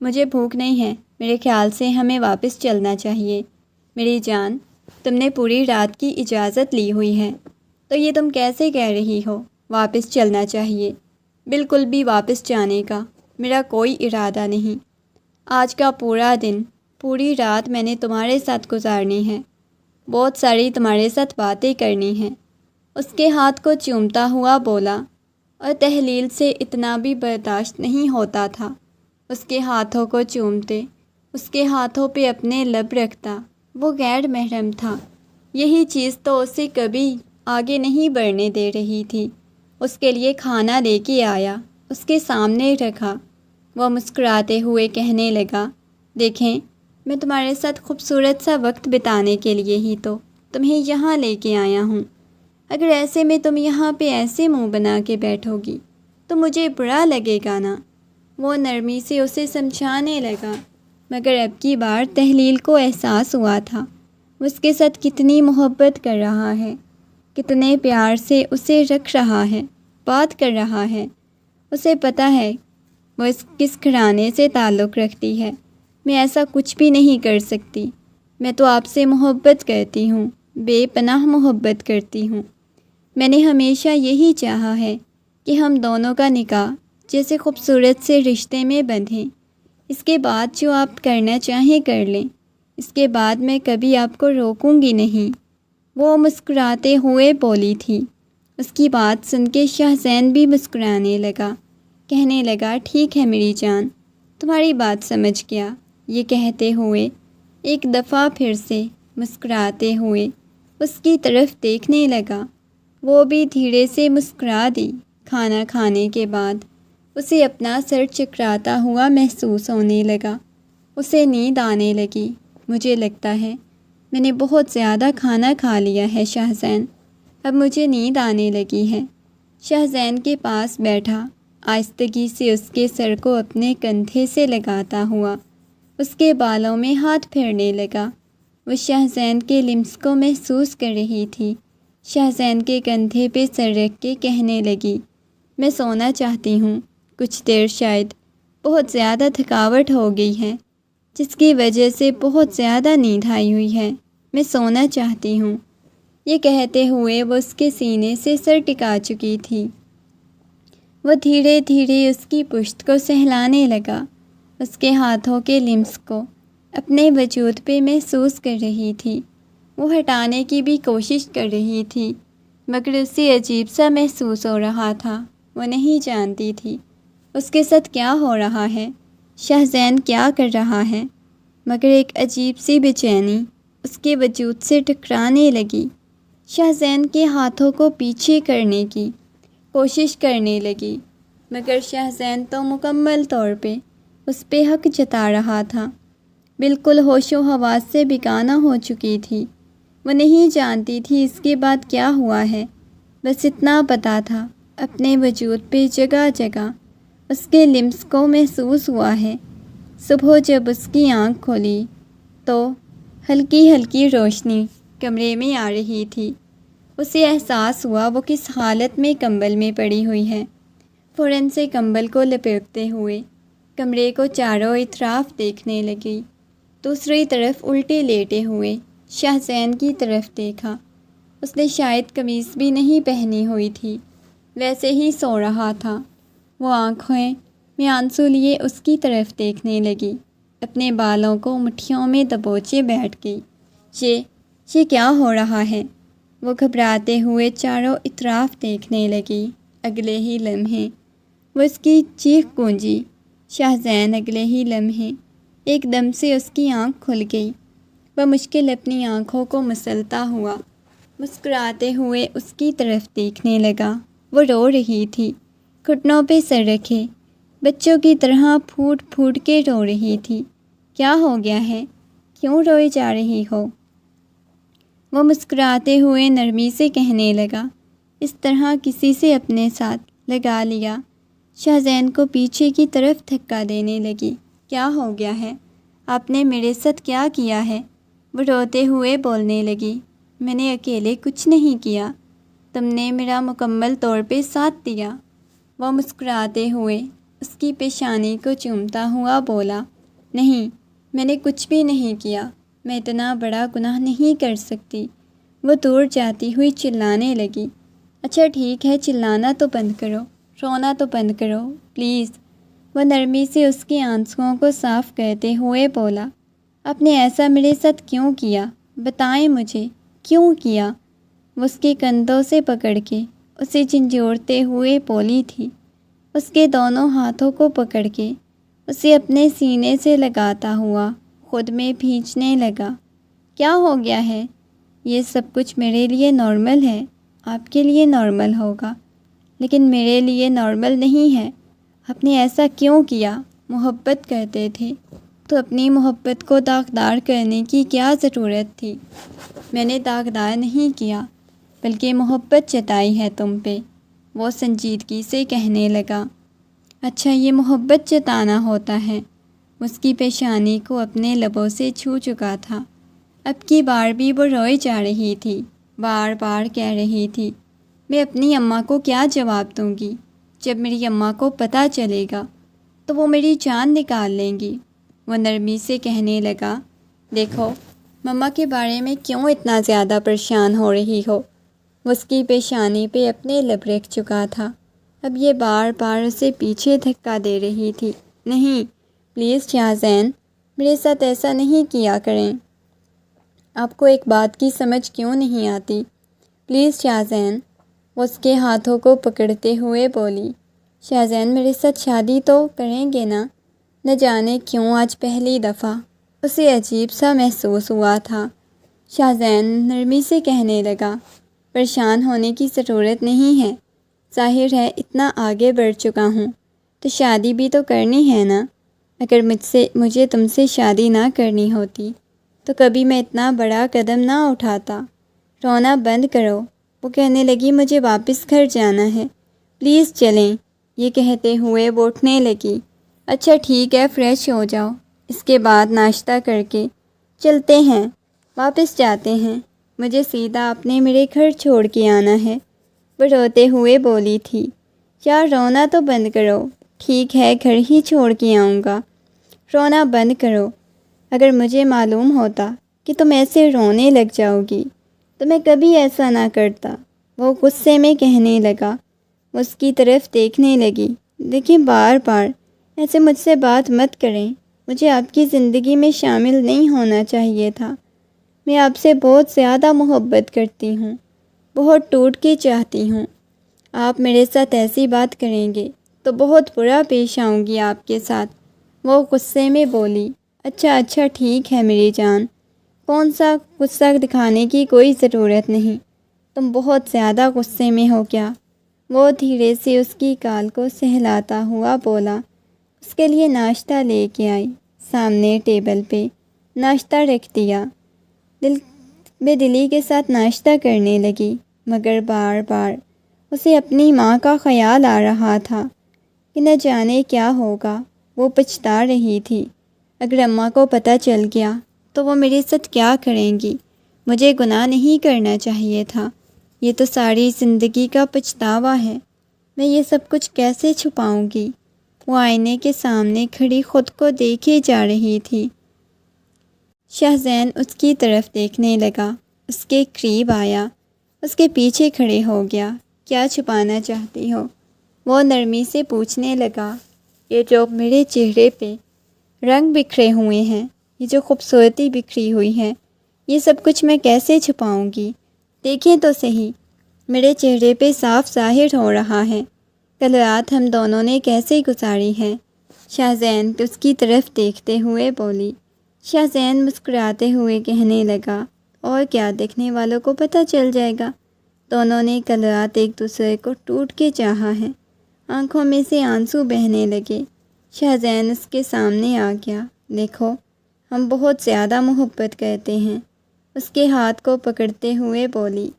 مجھے بھوک نہیں ہے، میرے خیال سے ہمیں واپس چلنا چاہیے۔ میری جان، تم نے پوری رات کی اجازت لی ہوئی ہے، تو یہ تم کیسے کہہ رہی ہو واپس چلنا چاہیے؟ بالکل بھی واپس جانے کا میرا کوئی ارادہ نہیں۔ آج کا پورا دن، پوری رات میں نے تمہارے ساتھ گزارنی ہے، بہت ساری تمہارے ساتھ باتیں کرنی ہیں۔ اس کے ہاتھ کو چومتا ہوا بولا، اور تہلیل سے اتنا بھی برداشت نہیں ہوتا تھا۔ اس کے ہاتھوں کو چومتے، اس کے ہاتھوں پہ اپنے لب رکھتا۔ وہ غیر محرم تھا، یہی چیز تو اسے کبھی آگے نہیں بڑھنے دے رہی تھی۔ اس کے لیے کھانا لے کے آیا، اس کے سامنے رکھا۔ وہ مسکراتے ہوئے کہنے لگا، دیکھیں، میں تمہارے ساتھ خوبصورت سا وقت بتانے کے لیے ہی تو تمہیں یہاں لے کے آیا ہوں۔ اگر ایسے میں تم یہاں پہ ایسے منہ بنا کے بیٹھو گی تو مجھے برا لگے گا نا۔ وہ نرمی سے اسے سمجھانے لگا، مگر اب کی بار تہلیل کو احساس ہوا تھا وہ اس کے ساتھ کتنی محبت کر رہا ہے، کتنے پیار سے اسے رکھ رہا ہے، بات کر رہا ہے۔ اسے پتہ ہے وہ کس گھرانے سے تعلق رکھتی ہے۔ میں ایسا کچھ بھی نہیں کر سکتی۔ میں تو آپ سے محبت کرتی ہوں، بے پناہ محبت کرتی ہوں۔ میں نے ہمیشہ یہی چاہا ہے کہ ہم دونوں کا نکاح جیسے خوبصورت سے رشتے میں بندھیں۔ اس کے بعد جو آپ کرنا چاہیں کر لیں، اس کے بعد میں کبھی آپ کو روکوں گی نہیں۔ وہ مسکراتے ہوئے بولی تھی۔ اس کی بات سن کے شاہزین بھی مسکرانے لگا، کہنے لگا، ٹھیک ہے میری جان، تمہاری بات سمجھ گیا۔ یہ کہتے ہوئے ایک دفعہ پھر سے مسکراتے ہوئے اس کی طرف دیکھنے لگا۔ وہ بھی دھیرے سے مسکرا دی۔ کھانا کھانے کے بعد اسے اپنا سر چکراتا ہوا محسوس ہونے لگا۔ اسے نیند آنے لگی۔ مجھے لگتا ہے میں نے بہت زیادہ کھانا کھا لیا ہے شاہزین، اب مجھے نیند آنے لگی ہے۔ شاہزین کے پاس بیٹھا، آہستگی سے اس کے سر کو اپنے کندھے سے لگاتا ہوا اس کے بالوں میں ہاتھ پھیرنے لگا۔ وہ شاہزین کے لمس کو محسوس کر رہی تھی۔ شاہزین کے کندھے پہ سر رکھ کے کہنے لگی، میں سونا چاہتی ہوں، کچھ دیر، شاید بہت زیادہ تھکاوٹ ہو گئی ہے، جس کی وجہ سے بہت زیادہ نیند آئی ہوئی ہے، میں سونا چاہتی ہوں۔ یہ کہتے ہوئے وہ اس کے سینے سے سر ٹکا چکی تھی۔ وہ دھیرے دھیرے اس کی پشت کو سہلانے لگا، اس کے ہاتھوں کے لمس کو اپنے وجود پہ محسوس کر رہی تھی۔ وہ ہٹانے کی بھی کوشش کر رہی تھی، مگر اسے عجیب سا محسوس ہو رہا تھا۔ وہ نہیں جانتی تھی اس کے ساتھ کیا ہو رہا ہے، شاہزین کیا کر رہا ہے، مگر ایک عجیب سی بے چینی اس کے وجود سے ٹکرانے لگی۔ شاہزین کے ہاتھوں کو پیچھے کرنے کی کوشش کرنے لگی، مگر شاہزین تو مکمل طور پہ اس پہ حق جتا رہا تھا، بالکل ہوش و حواس سے بیگانہ ہو چکی تھی۔ وہ نہیں جانتی تھی اس کے بعد کیا ہوا ہے، بس اتنا پتہ تھا اپنے وجود پہ جگہ جگہ اس کے لمس کو محسوس ہوا ہے۔ صبح جب اس کی آنکھ کھولی تو ہلکی ہلکی روشنی کمرے میں آ رہی تھی۔ اسے احساس ہوا وہ کس حالت میں کمبل میں پڑی ہوئی ہے۔ فوراً سے کمبل کو لپیٹتے ہوئے کمرے کو چاروں اطراف دیکھنے لگی۔ دوسری طرف الٹے لیٹے ہوئے شاہزین کی طرف دیکھا۔ اس نے شاید قمیص بھی نہیں پہنی ہوئی تھی، ویسے ہی سو رہا تھا۔ وہ آنکھیں میں آنسو لیے اس کی طرف دیکھنے لگی، اپنے بالوں کو مٹھیوں میں دبوچے بیٹھ گئی۔ یہ کیا ہو رہا ہے؟ وہ گھبراتے ہوئے چاروں اطراف دیکھنے لگی۔ اگلے ہی لمحے وہ اس کی چیخ گونجی، شاہزین! اگلے ہی لمحے ایک دم سے اس کی آنکھ کھل گئی۔ وہ مشکل اپنی آنکھوں کو مسلتا ہوا مسکراتے ہوئے اس کی طرف دیکھنے لگا۔ وہ رو رہی تھی، گھٹنوں پہ سر رکھے بچوں کی طرح پھوٹ پھوٹ کے رو رہی تھی۔ کیا ہو گیا ہے؟ کیوں روئی جا رہی ہو؟ وہ مسکراتے ہوئے نرمی سے کہنے لگا، اس طرح کسی سے اپنے ساتھ لگا لیا۔ شاہزین کو پیچھے کی طرف دھکا دینے لگی۔ کیا ہو گیا ہے؟ آپ نے میرے ساتھ کیا کیا ہے؟ وہ روتے ہوئے بولنے لگی، میں نے اکیلے کچھ نہیں کیا، تم نے میرا مکمل طور پہ ساتھ دیا۔ وہ مسکراتے ہوئے اس کی پیشانی کو چومتا ہوا بولا، نہیں، میں نے کچھ بھی نہیں کیا، میں اتنا بڑا گناہ نہیں کر سکتی۔ وہ دور جاتی ہوئی چلانے لگی، اچھا ٹھیک ہے، چلانا تو بند کرو، رونا تو بند کرو پلیز۔ وہ نرمی سے اس کی آنسوؤں کو صاف کرتے ہوئے بولا، آپ نے ایسا میرے ساتھ کیوں کیا؟ بتائیں مجھے، کیوں کیا؟ وہ اس کے کندھوں سے پکڑ کے اسے جھنجھوڑتے ہوئے بولی تھی، اس کے دونوں ہاتھوں کو پکڑ کے اسے اپنے سینے سے لگاتا ہوا خود میں بھینچنے لگا۔ کیا ہو گیا ہے؟ یہ سب کچھ میرے لیے نارمل ہے، آپ کے لیے نارمل ہوگا، لیکن میرے لیے نارمل نہیں ہے۔ آپ نے ایسا کیوں کیا؟ محبت کرتے تھے تو اپنی محبت کو داغدار کرنے کی کیا ضرورت تھی؟ میں نے داغدار نہیں کیا، بلکہ محبت جتائی ہے تم پہ، وہ سنجیدگی سے کہنے لگا۔ اچھا، یہ محبت جتانا ہوتا ہے؟ اس کی پیشانی کو اپنے لبوں سے چھو چکا تھا۔ اب کی بار بھی وہ روئی جا رہی تھی، بار بار کہہ رہی تھی، میں اپنی اماں کو کیا جواب دوں گی؟ جب میری اماں کو پتہ چلے گا تو وہ میری جان نکال لیں گی۔ وہ نرمی سے کہنے لگا، دیکھو، مما کے بارے میں کیوں اتنا زیادہ پریشان ہو رہی ہو؟ وہ اس کی پیشانی پہ اپنے لب رکھ چکا تھا، اب یہ بار بار اسے پیچھے دھکا دے رہی تھی۔ نہیں، پلیز شاہزین، میرے ساتھ ایسا نہیں کیا کریں۔ آپ کو ایک بات کی سمجھ کیوں نہیں آتی؟ پلیز شاہزین، وہ اس کے ہاتھوں کو پکڑتے ہوئے بولی، شاہزین میرے ساتھ شادی تو کریں گے نا؟ نہ جانے کیوں آج پہلی دفعہ اسے عجیب سا محسوس ہوا تھا۔ شاہزین نرمی سے کہنے لگا، پریشان ہونے کی ضرورت نہیں ہے، ظاہر ہے اتنا آگے بڑھ چکا ہوں تو شادی بھی تو کرنی ہے نا۔ اگر مجھے تم سے شادی نہ کرنی ہوتی تو کبھی میں اتنا بڑا قدم نہ اٹھاتا۔ رونا بند کرو۔ وہ کہنے لگی، مجھے واپس گھر جانا ہے، پلیز چلیں۔ یہ کہتے ہوئے وہ اٹھنے لگی۔ اچھا ٹھیک ہے، فریش ہو جاؤ، اس کے بعد ناشتہ کر کے چلتے ہیں، واپس جاتے ہیں، مجھے سیدھا اپنے میرے گھر چھوڑ کے آنا ہے۔ وہ روتے ہوئے بولی تھی، یار رونا تو بند کرو، ٹھیک ہے گھر ہی چھوڑ کے آؤں گا، رونا بند کرو۔ اگر مجھے معلوم ہوتا کہ تم ایسے رونے لگ جاؤ گی تو میں کبھی ایسا نہ کرتا۔ وہ غصے میں کہنے لگا۔ اس کی طرف دیکھنے لگی، دیکھیں بار بار ایسے مجھ سے بات مت کریں، مجھے آپ کی زندگی میں شامل نہیں ہونا چاہیے تھا۔ میں آپ سے بہت زیادہ محبت کرتی ہوں، بہت ٹوٹ کے چاہتی ہوں۔ آپ میرے ساتھ ایسی بات کریں گے تو بہت برا پیش آؤں گی آپ کے ساتھ۔ وہ غصے میں بولی، اچھا ٹھیک ہے میری جان، کون سا غصہ دکھانے کی کوئی ضرورت نہیں، تم بہت زیادہ غصے میں ہو کیا؟ وہ دھیرے سے اس کی گال کو سہلاتا ہوا بولا۔ اس کے لیے ناشتہ لے کے آئی، سامنے ٹیبل پہ ناشتہ رکھ دیا۔ دل بے دلی کے ساتھ ناشتہ کرنے لگی، مگر بار بار اسے اپنی ماں کا خیال آ رہا تھا کہ نہ جانے کیا ہوگا۔ وہ پچھتا رہی تھی، اگر اماں کو پتہ چل گیا تو وہ میرے ساتھ کیا کریں گی؟ مجھے گناہ نہیں کرنا چاہیے تھا، یہ تو ساری زندگی کا پچھتاوا ہے، میں یہ سب کچھ کیسے چھپاؤں گی؟ وہ آئینے کے سامنے کھڑی خود کو دیکھے جا رہی تھی۔ شاہزین اس کی طرف دیکھنے لگا، اس کے قریب آیا، اس کے پیچھے کھڑے ہو گیا۔ کیا چھپانا چاہتی ہو؟ وہ نرمی سے پوچھنے لگا۔ یہ جو میرے چہرے پہ رنگ بکھرے ہوئے ہیں، یہ جو خوبصورتی بکھری ہوئی ہے، یہ سب کچھ میں کیسے چھپاؤں گی؟ دیکھیں تو صحیح، میرے چہرے پہ صاف ظاہر ہو رہا ہے، کل رات ہم دونوں نے کیسے گزاری ہے۔ شاہزین اس کی طرف دیکھتے ہوئے بولی۔ شاہزین مسکراتے ہوئے کہنے لگا، اور کیا، دیکھنے والوں کو پتہ چل جائے گا، دونوں نے کل رات ایک دوسرے کو ٹوٹ کے چاہا ہے۔ آنکھوں میں سے آنسو بہنے لگے۔ شاہزین اس کے سامنے آ گیا۔ دیکھو، ہم بہت زیادہ محبت کرتے ہیں، اس کے ہاتھ کو پکڑتے ہوئے بولی۔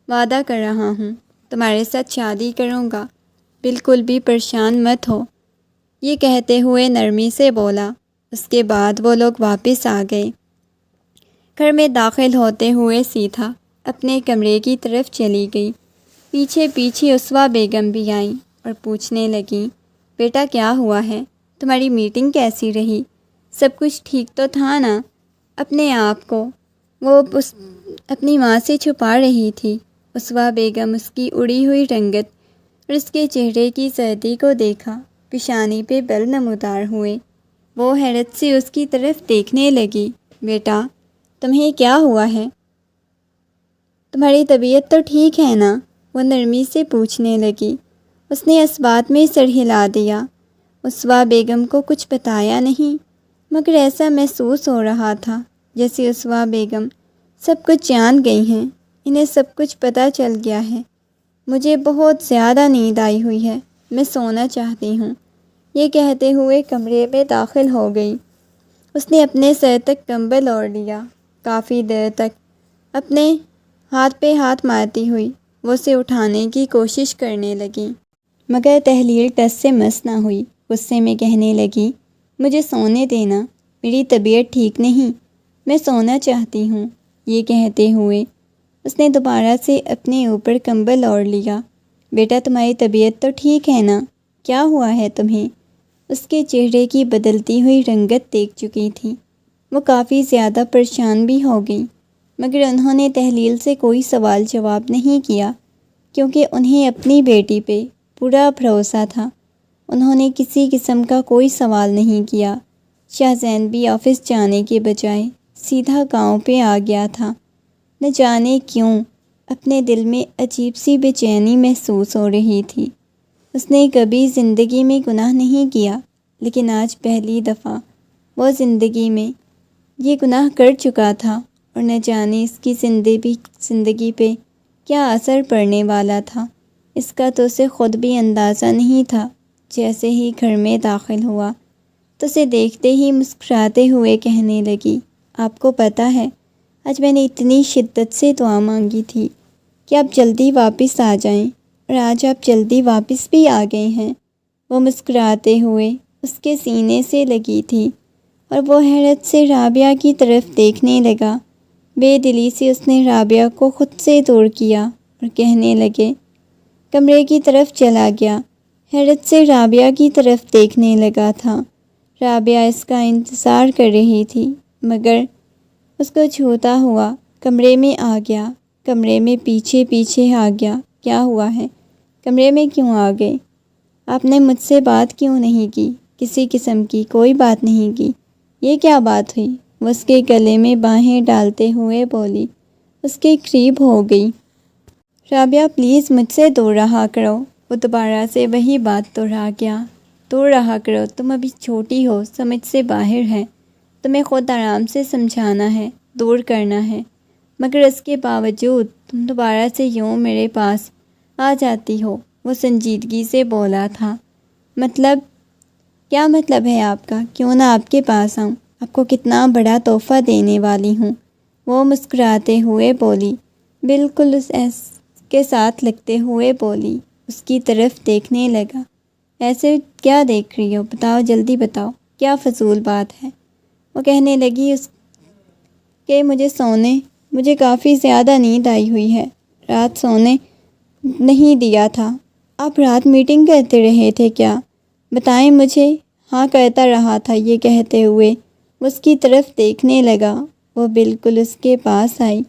وعدہ کر رہا ہوں تمہارے ساتھ شادی کروں گا، بالکل بھی پریشان مت ہو، یہ کہتے ہوئے نرمی سے بولا۔ اس کے بعد وہ لوگ واپس آ گئے۔ گھر میں داخل ہوتے ہوئے سیدھا اپنے کمرے کی طرف چلی گئی۔ پیچھے پیچھے اسوا بیگم بھی آئیں اور پوچھنے لگیں، بیٹا کیا ہوا ہے؟ تمہاری میٹنگ کیسی رہی؟ سب کچھ ٹھیک تو تھا نا؟ اپنے آپ کو وہ اپنی ماں سے چھپا رہی تھی۔ اسوا بیگم اس کی اڑی ہوئی رنگت اور اس کے چہرے کی سردی کو دیکھا، پیشانی پہ بل نمودار ہوئے۔ وہ حیرت سے اس کی طرف دیکھنے لگی۔ بیٹا تمہیں کیا ہوا ہے؟ تمہاری طبیعت تو ٹھیک ہے نا؟ وہ نرمی سے پوچھنے لگی۔ اس نے اس بات میں سر ہلا دیا۔ اسوا بیگم کو کچھ بتایا نہیں، مگر ایسا محسوس ہو رہا تھا جیسے اسوا بیگم سب کچھ جان گئی ہیں، انہیں سب کچھ پتہ چل گیا ہے۔ مجھے بہت زیادہ نیند آئی ہوئی ہے، میں سونا چاہتی ہوں، یہ کہتے ہوئے کمرے میں داخل ہو گئی۔ اس نے اپنے سر تک کمبل اوڑھ لیا۔ کافی دیر تک اپنے ہاتھ پہ ہاتھ مارتی ہوئی وہ اسے اٹھانے کی کوشش کرنے لگی، مگر تحلیل ٹس سے مس نہ ہوئی۔ غصے میں کہنے لگی، مجھے سونے دینا، میری طبیعت ٹھیک نہیں، میں سونا چاہتی ہوں۔ یہ کہتے ہوئے اس نے دوبارہ سے اپنے اوپر کمبل اوڑھ لیا۔ بیٹا تمہاری طبیعت تو ٹھیک ہے نا؟ کیا ہوا ہے تمہیں؟ اس کے چہرے کی بدلتی ہوئی رنگت دیکھ چکی تھی۔ وہ کافی زیادہ پریشان بھی ہو گئی، مگر انہوں نے تحلیل سے کوئی سوال جواب نہیں کیا، کیونکہ انہیں اپنی بیٹی پہ پورا بھروسہ تھا۔ انہوں نے کسی قسم کا کوئی سوال نہیں کیا۔ شاہزین بھی آفس جانے کے بجائے سیدھا گاؤں پہ آ گیا تھا۔ نہ جانے کیوں اپنے دل میں عجیب سی بے چینی محسوس ہو رہی تھی۔ اس نے کبھی زندگی میں گناہ نہیں کیا، لیکن آج پہلی دفعہ وہ زندگی میں یہ گناہ کر چکا تھا، اور نہ جانے اس کی زندگی پہ کیا اثر پڑنے والا تھا، اس کا تو اسے خود بھی اندازہ نہیں تھا۔ جیسے ہی گھر میں داخل ہوا تو اسے دیکھتے ہی مسکراتے ہوئے کہنے لگی، آپ کو پتہ ہے آج میں نے اتنی شدت سے دعا مانگی تھی کہ آپ جلدی واپس آ جائیں، اور آج آپ جلدی واپس بھی آ گئے ہیں۔ وہ مسکراتے ہوئے اس کے سینے سے لگی تھی، اور وہ حیرت سے رابعہ کی طرف دیکھنے لگا۔ بے دلی سے اس نے رابعہ کو خود سے دور کیا اور کہنے لگے، کمرے کی طرف چلا گیا۔ حیرت سے رابعہ کی طرف دیکھنے لگا تھا۔ رابعہ اس کا انتظار کر رہی تھی، مگر اس کو چھوتا ہوا کمرے میں آ گیا، کمرے میں پیچھے پیچھے آ گیا۔ کیا ہوا ہے؟ کمرے میں کیوں آ گئے؟ آپ نے مجھ سے بات کیوں نہیں کی؟ کسی قسم کی کوئی بات نہیں کی؟ یہ کیا بات ہوئی؟ وہ اس کے گلے میں باہیں ڈالتے ہوئے بولی۔ اس کے قریب ہو گئی۔ رابعہ پلیز مجھ سے دور رہا کرو۔ وہ دوبارہ سے وہی بات دہرا گیا، دور رہا کرو، تم ابھی چھوٹی ہو، سمجھ سے باہر ہے، تمہیں خود آرام سے سمجھانا ہے، دور کرنا ہے، مگر اس کے باوجود تم دوبارہ سے یوں میرے پاس آ جاتی ہو۔ وہ سنجیدگی سے بولا تھا، مطلب کیا مطلب ہے آپ کا؟ کیوں نہ آپ کے پاس آؤں، آپ کو کتنا بڑا تحفہ دینے والی ہوں۔ وہ مسکراتے ہوئے بولی، بالکل اس کے ساتھ لگتے ہوئے بولی۔ اس کی طرف دیکھنے لگا، ایسے کیا دیکھ رہی ہو؟ بتاؤ، جلدی بتاؤ، کیا فضول بات ہے؟ وہ کہنے لگی کہ مجھے کافی زیادہ نیند آئی ہوئی ہے، رات سونے نہیں دیا تھا۔ آپ رات میٹنگ کرتے رہے تھے کیا؟ بتائیں مجھے۔ ہاں کرتا رہا تھا۔ یہ کہتے ہوئے اس کی طرف دیکھنے لگا۔ وہ بالکل اس کے پاس آئی،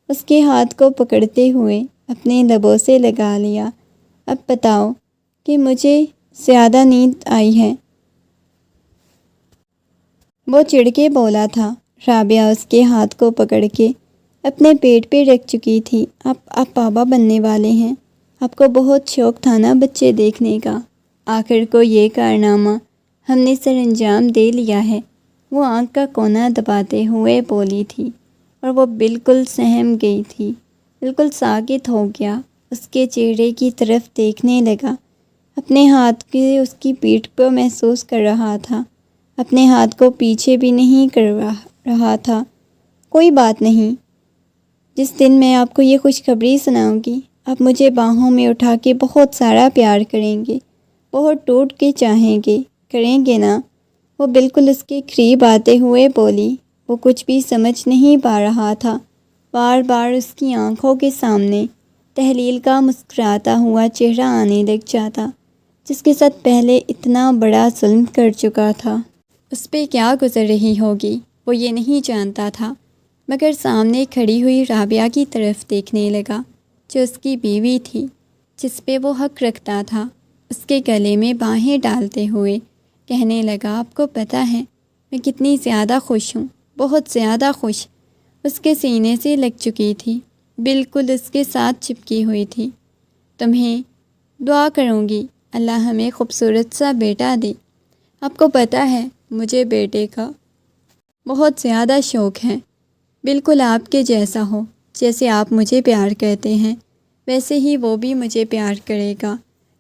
اس کے ہاتھ کو پکڑتے ہوئے اپنے لبوں سے لگا لیا۔ اب بتاؤ کہ مجھے زیادہ نیند آئی ہے؟ وہ چڑ کے بولا تھا۔ رابعہ اس کے ہاتھ کو پکڑ کے اپنے پیٹ پہ رکھ چکی تھی۔ آپ بابا بننے والے ہیں، آپ کو بہت شوق تھا نا بچے دیکھنے کا، آخر کو یہ کارنامہ ہم نے سر انجام دے لیا ہے۔ وہ آنکھ کا کونا دباتے ہوئے بولی تھی، اور وہ بالکل سہم گئی تھی، بالکل ساکت ہو گیا۔ اس کے چہرے کی طرف دیکھنے لگا، اپنے ہاتھ کے اس کی پیٹھ کو محسوس کر رہا تھا، اپنے ہاتھ کو پیچھے بھی نہیں کر رہا تھا۔ کوئی بات نہیں، جس دن میں آپ کو یہ خوشخبری سناؤں گی، آپ مجھے باہوں میں اٹھا کے بہت سارا پیار کریں گے، بہت ٹوٹ کے چاہیں گے، کریں گے نا؟ وہ بالکل اس کے قریب آتے ہوئے بولی۔ وہ کچھ بھی سمجھ نہیں پا رہا تھا۔ بار بار اس کی آنکھوں کے سامنے تحلیل کا مسکراتا ہوا چہرہ آنے لگ جاتا، جس کے ساتھ پہلے اتنا بڑا ظلم کر چکا تھا۔ اس پہ کیا گزر رہی ہوگی وہ یہ نہیں جانتا تھا، مگر سامنے کھڑی ہوئی رابعہ کی طرف دیکھنے لگا، جو اس کی بیوی تھی، جس پہ وہ حق رکھتا تھا۔ اس کے گلے میں باہیں ڈالتے ہوئے کہنے لگا، آپ کو پتہ ہے میں کتنی زیادہ خوش ہوں، بہت زیادہ خوش۔ اس کے سینے سے لگ چکی تھی، بالکل اس کے ساتھ چپکی ہوئی تھی۔ تمہیں دعا کروں گی اللہ ہمیں خوبصورت سا بیٹا دے۔ آپ کو پتہ ہے مجھے بیٹے کا بہت زیادہ شوق ہے، بالکل آپ کے جیسا ہو، جیسے آپ مجھے پیار کرتے ہیں ویسے ہی وہ بھی مجھے پیار کرے گا،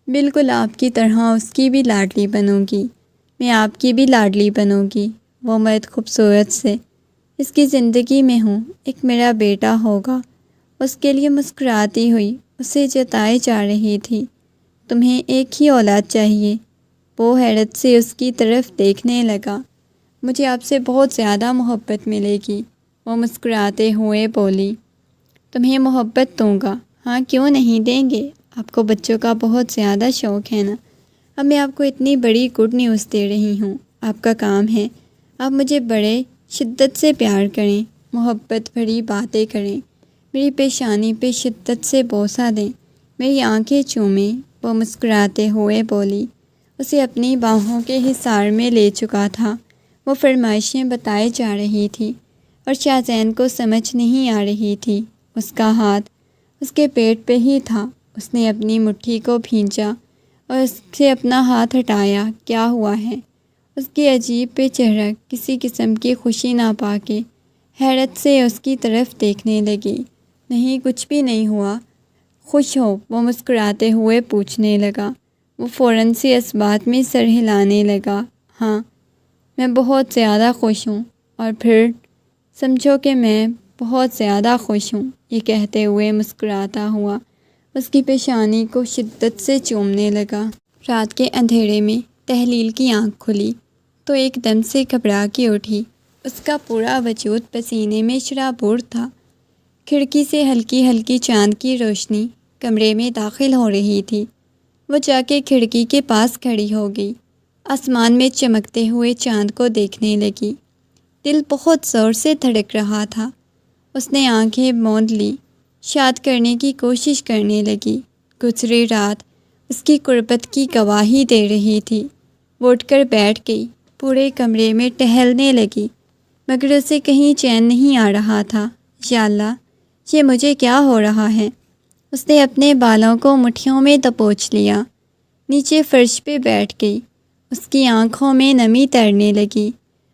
بالکل آپ کی طرح اس کی بھی لاڈلی بنوں گی، میں آپ کی بھی لاڈلی بنوں گی۔ وہ مرد خوبصورت سے اس کی زندگی میں ہوں، ایک میرا بیٹا ہوگا۔ اس کے لیے مسکراتی ہوئی اسے جتائے جا رہی تھی۔ تمہیں ایک ہی اولاد چاہیے۔ وہ حیرت سے اس کی طرف دیکھنے لگا۔ مجھے آپ سے بہت زیادہ محبت ملے گی، وہ مسکراتے ہوئے بولی۔ تمہیں محبت دوں گا، ہاں کیوں نہیں دیں گے، آپ کو بچوں کا بہت زیادہ شوق ہے نا۔ اب میں آپ کو اتنی بڑی گڈ نیوز دے رہی ہوں، آپ کا کام ہے آپ مجھے بڑے شدت سے پیار کریں، محبت بھری باتیں کریں، میری پیشانی پہ شدت سے بوسہ دیں، میری آنکھیں چومیں۔ وہ مسکراتے ہوئے بولی۔ اسے اپنی باہوں کے حصار میں لے چکا تھا۔ وہ فرمائشیں بتائے جا رہی تھی اور شاہزین کو سمجھ نہیں آ رہی تھی۔ اس کا ہاتھ اس کے پیٹ پہ ہی تھا۔ اس نے اپنی مٹھی کو بھینچا اور اس سے اپنا ہاتھ ہٹایا۔ کیا ہوا ہے؟ اس کی عجیب پہ چہرہ کسی قسم کی خوشی نہ پا کے حیرت سے اس کی طرف دیکھنے لگی۔ نہیں کچھ بھی نہیں ہوا، خوش ہو؟ وہ مسکراتے ہوئے پوچھنے لگا۔ وہ فوراً سے اس بات میں سر ہلانے لگا۔ ہاں میں بہت زیادہ خوش ہوں، اور پھر سمجھو کہ میں بہت زیادہ خوش ہوں، یہ کہتے ہوئے مسکراتا ہوا اس کی پیشانی کو شدت سے چومنے لگا۔ رات کے اندھیرے میں تحلیل کی آنکھ کھلی تو ایک دم سے گھبرا کے اٹھی۔ اس کا پورا وجود پسینے میں شرابور تھا۔ کھڑکی سے ہلکی ہلکی چاند کی روشنی کمرے میں داخل ہو رہی تھی۔ وہ جا کے کھڑکی کے پاس کھڑی ہو گئی، آسمان میں چمکتے ہوئے چاند کو دیکھنے لگی۔ دل بہت زور سے دھڑک رہا تھا۔ اس نے آنکھیں موند لی، شاد کرنے کی کوشش کرنے لگی۔ گزری رات اس کی قربت کی گواہی دے رہی تھی۔ وہ اٹھ کر بیٹھ گئی، پورے کمرے میں ٹہلنے لگی، مگر اسے کہیں چین نہیں آ رہا تھا۔ یا اللہ، یہ مجھے کیا ہو رہا ہے؟ اس نے اپنے بالوں کو مٹھیوں میں دبوچ لیا، نیچے فرش پہ بیٹھ گئی۔ اس کی آنکھوں میں نمی تیرنے لگی۔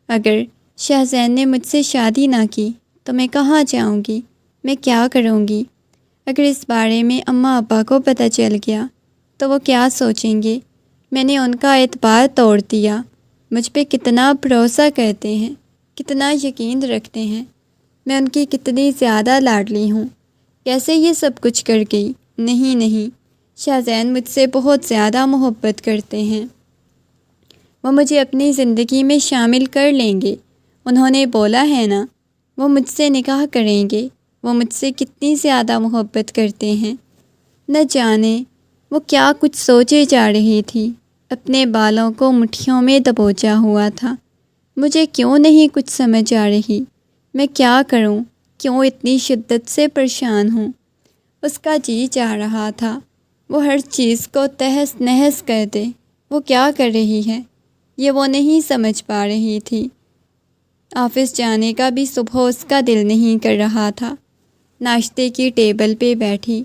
اگر شاہزین نے مجھ سے شادی نہ کی تو میں کہاں جاؤں گی؟ میں کیا کروں گی؟ اگر اس بارے میں اماں ابا کو پتہ چل گیا تو وہ کیا سوچیں گے؟ میں نے ان کا اعتبار توڑ دیا، مجھ پہ کتنا بھروسہ کرتے ہیں، کتنا یقین رکھتے ہیں، میں ان کی کتنی زیادہ لاڈلی ہوں، کیسے یہ سب کچھ کر گئی؟ نہیں، شاہزین مجھ سے بہت زیادہ محبت کرتے ہیں، وہ مجھے اپنی زندگی میں شامل کر لیں گے، انہوں نے بولا ہے نا، وہ مجھ سے نکاح کریں گے، وہ مجھ سے کتنی زیادہ محبت کرتے ہیں۔ نہ جانے وہ کیا کچھ سوچے جا رہی تھی، اپنے بالوں کو مٹھیوں میں دبوچا ہوا تھا۔ مجھے کیوں نہیں کچھ سمجھ آ رہی، میں کیا کروں، کیوں اتنی شدت سے پریشان ہوں؟ اس کا جی چاہ رہا تھا وہ ہر چیز کو تہس نہس کر دے۔ وہ کیا کر رہی ہے یہ وہ نہیں سمجھ پا رہی تھی۔ آفس جانے کا بھی صبح اس کا دل نہیں کر رہا تھا۔ ناشتے کی ٹیبل پہ بیٹھی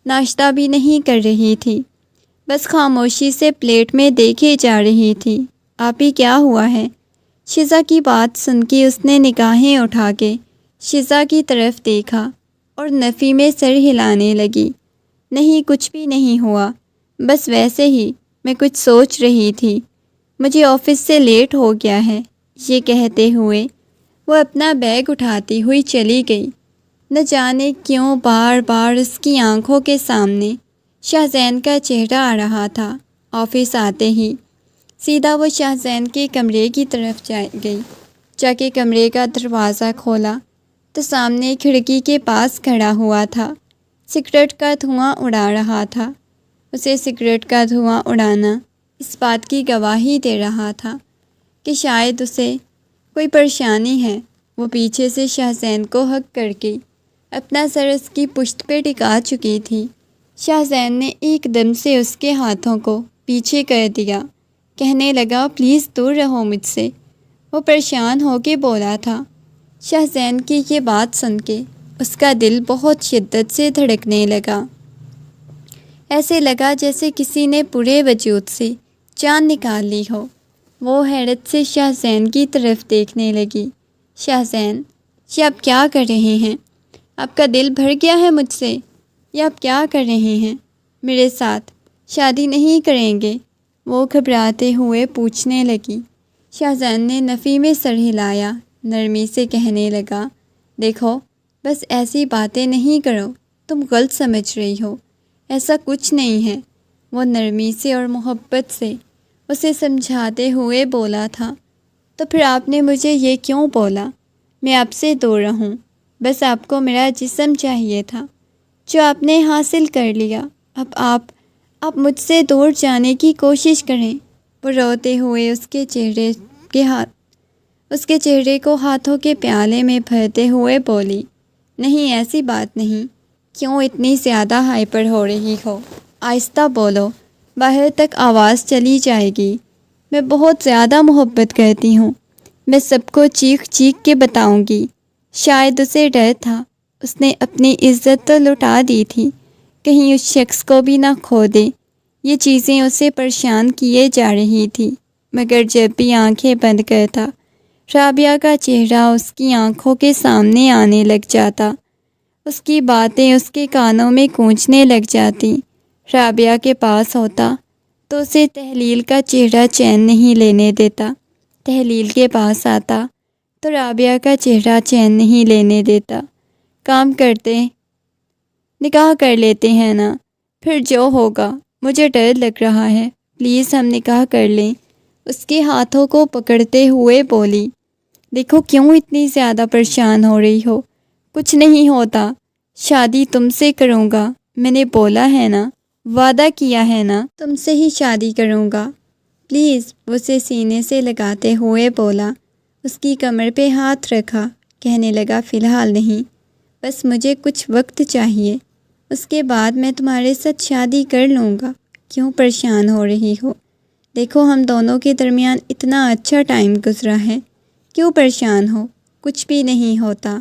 ناشتہ بھی نہیں کر رہی تھی، بس خاموشی سے پلیٹ میں دیکھے جا رہی تھی۔ آپ ہی کیا ہوا ہے؟ شزا کی بات سن کے اس نے نگاہیں اٹھا کے شزا کی طرف دیکھا اور نفی میں سر ہلانے لگی۔ نہیں کچھ بھی نہیں ہوا، بس ویسے ہی میں کچھ سوچ رہی تھی، مجھے آفس سے لیٹ ہو گیا ہے، یہ کہتے ہوئے وہ اپنا بیگ اٹھاتی ہوئی چلی گئی۔ نہ جانے کیوں بار بار اس کی آنکھوں کے سامنے شاہزین کا چہرہ آ رہا تھا۔ آفس آتے ہی سیدھا وہ شاہزین کے کمرے کی طرف گئی۔ جا کے کمرے کا دروازہ کھولا تو سامنے کھڑکی کے پاس کھڑا ہوا تھا، سگریٹ کا دھواں اڑا رہا تھا۔ اسے سگریٹ کا دھواں اڑانا اس بات کی گواہی دے رہا تھا کہ شاید اسے کوئی پریشانی ہے۔ وہ پیچھے سے شاہزین کو ہگ کر کے اپنا سر اس کی پشت پہ ٹکا چکی تھی۔ شاہزین نے ایک دم سے اس کے ہاتھوں کو پیچھے کر دیا، کہنے لگا پلیز دور رہو مجھ سے۔ وہ پریشان ہو کے بولا تھا۔ شاہزین کی یہ بات سن کے اس کا دل بہت شدت سے دھڑکنے لگا، ایسے لگا جیسے کسی نے پورے وجود سے جان نکال لی ہو۔ وہ حیرت سے شاہزین کی طرف دیکھنے لگی۔ شاہزین، یہ آپ کیا کر رہے ہیں؟ آپ کا دل بھر گیا ہے مجھ سے؟ یہ آپ کیا کر رہے ہیں؟ میرے ساتھ شادی نہیں کریں گے؟ وہ گھبراتے ہوئے پوچھنے لگی۔ شاہزین نے نفی میں سر ہلایا، نرمی سے کہنے لگا دیکھو بس ایسی باتیں نہیں کرو، تم غلط سمجھ رہی ہو، ایسا کچھ نہیں ہے۔ وہ نرمی سے اور محبت سے اسے سمجھاتے ہوئے بولا تھا تو پھر آپ نے مجھے یہ کیوں بولا؟ میں آپ سے دور رہوں، بس آپ کو میرا جسم چاہیے تھا جو آپ نے حاصل کر لیا۔ اب آپ مجھ سے دور جانے کی کوشش کریں۔ وہ روتے ہوئے اس کے چہرے کو ہاتھوں کے پیالے میں بھرتے ہوئے بولی نہیں، ایسی بات نہیں، کیوں اتنی زیادہ ہائپر ہو رہی ہو؟ آہستہ بولو، باہر تک آواز چلی جائے گی۔ میں بہت زیادہ محبت کرتی ہوں، میں سب کو چیخ چیخ کے بتاؤں گی۔ شاید اسے ڈر تھا، اس نے اپنی عزت تو لٹا دی تھی، کہیں اس شخص کو بھی نہ کھو دے۔ یہ چیزیں اسے پریشان کیے جا رہی تھی، مگر جب بھی آنکھیں بند کرتا رابعہ کا چہرہ اس کی آنکھوں کے سامنے آنے لگ جاتا، اس کی باتیں اس کے کانوں میں گونجنے لگ جاتی۔ رابعہ کے پاس ہوتا تو اسے تحلیل کا چہرہ چین نہیں لینے دیتا، تحلیل کے پاس آتا تو رابعہ کا چہرہ چین نہیں لینے دیتا۔ کام کرتے نکاح کر لیتے ہیں نا، پھر جو ہوگا، مجھے ڈر لگ رہا ہے، پلیز ہم نکاح کر لیں۔ اس کے ہاتھوں کو پکڑتے ہوئے بولی دیکھو کیوں اتنی زیادہ پریشان ہو رہی ہو؟ کچھ نہیں ہوتا، شادی تم سے کروں گا، میں نے بولا ہے نا، وعدہ کیا ہے نا، تم سے ہی شادی کروں گا، پلیز۔ وہ اسے سینے سے لگاتے ہوئے بولا۔ اس کی کمر پہ ہاتھ رکھا، کہنے لگا فی الحال نہیں، بس مجھے کچھ وقت چاہیے، اس کے بعد میں تمہارے ساتھ شادی کر لوں گا۔ کیوں پریشان ہو رہی ہو؟ دیکھو ہم دونوں کے درمیان اتنا اچھا ٹائم گزرا ہے، کیوں پریشان ہو؟ کچھ بھی نہیں ہوتا،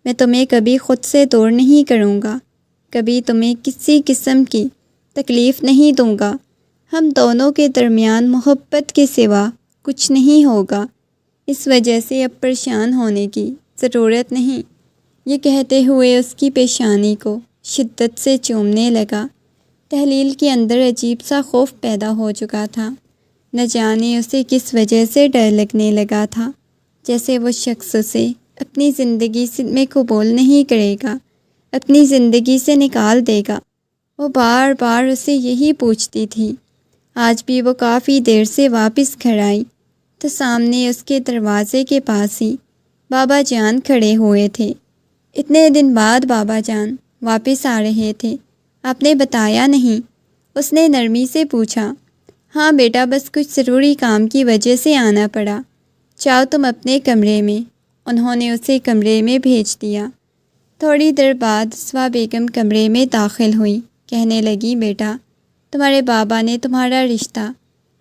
میں تمہیں کبھی خود سے دور نہیں کروں گا، کبھی تمہیں کسی قسم کی تکلیف نہیں دوں گا، ہم دونوں کے درمیان محبت کے سوا کچھ نہیں ہوگا، اس وجہ سے اب پریشان ہونے کی ضرورت نہیں۔ یہ کہتے ہوئے اس کی پیشانی کو شدت سے چومنے لگا۔ تحلیل کے اندر عجیب سا خوف پیدا ہو چکا تھا، نہ جانے اسے کس وجہ سے ڈر لگنے لگا تھا، جیسے وہ شخص اسے اپنی زندگی میں قبول نہیں کرے گا، اپنی زندگی سے نکال دے گا۔ وہ بار بار اسے یہی پوچھتی تھی۔ آج بھی وہ کافی دیر سے واپس گھر آئی تو سامنے اس کے دروازے کے پاس ہی بابا جان کھڑے ہوئے تھے۔ اتنے دن بعد بابا جان واپس آ رہے تھے، آپ نے بتایا نہیں؟ اس نے نرمی سے پوچھا۔ ہاں بیٹا، بس کچھ ضروری کام کی وجہ سے آنا پڑا، جاؤ تم اپنے کمرے میں۔ انہوں نے اسے کمرے میں بھیج دیا۔ تھوڑی دیر بعد اسوا بیگم کمرے میں داخل ہوئی، کہنے لگی بیٹا، تمہارے بابا نے تمہارا رشتہ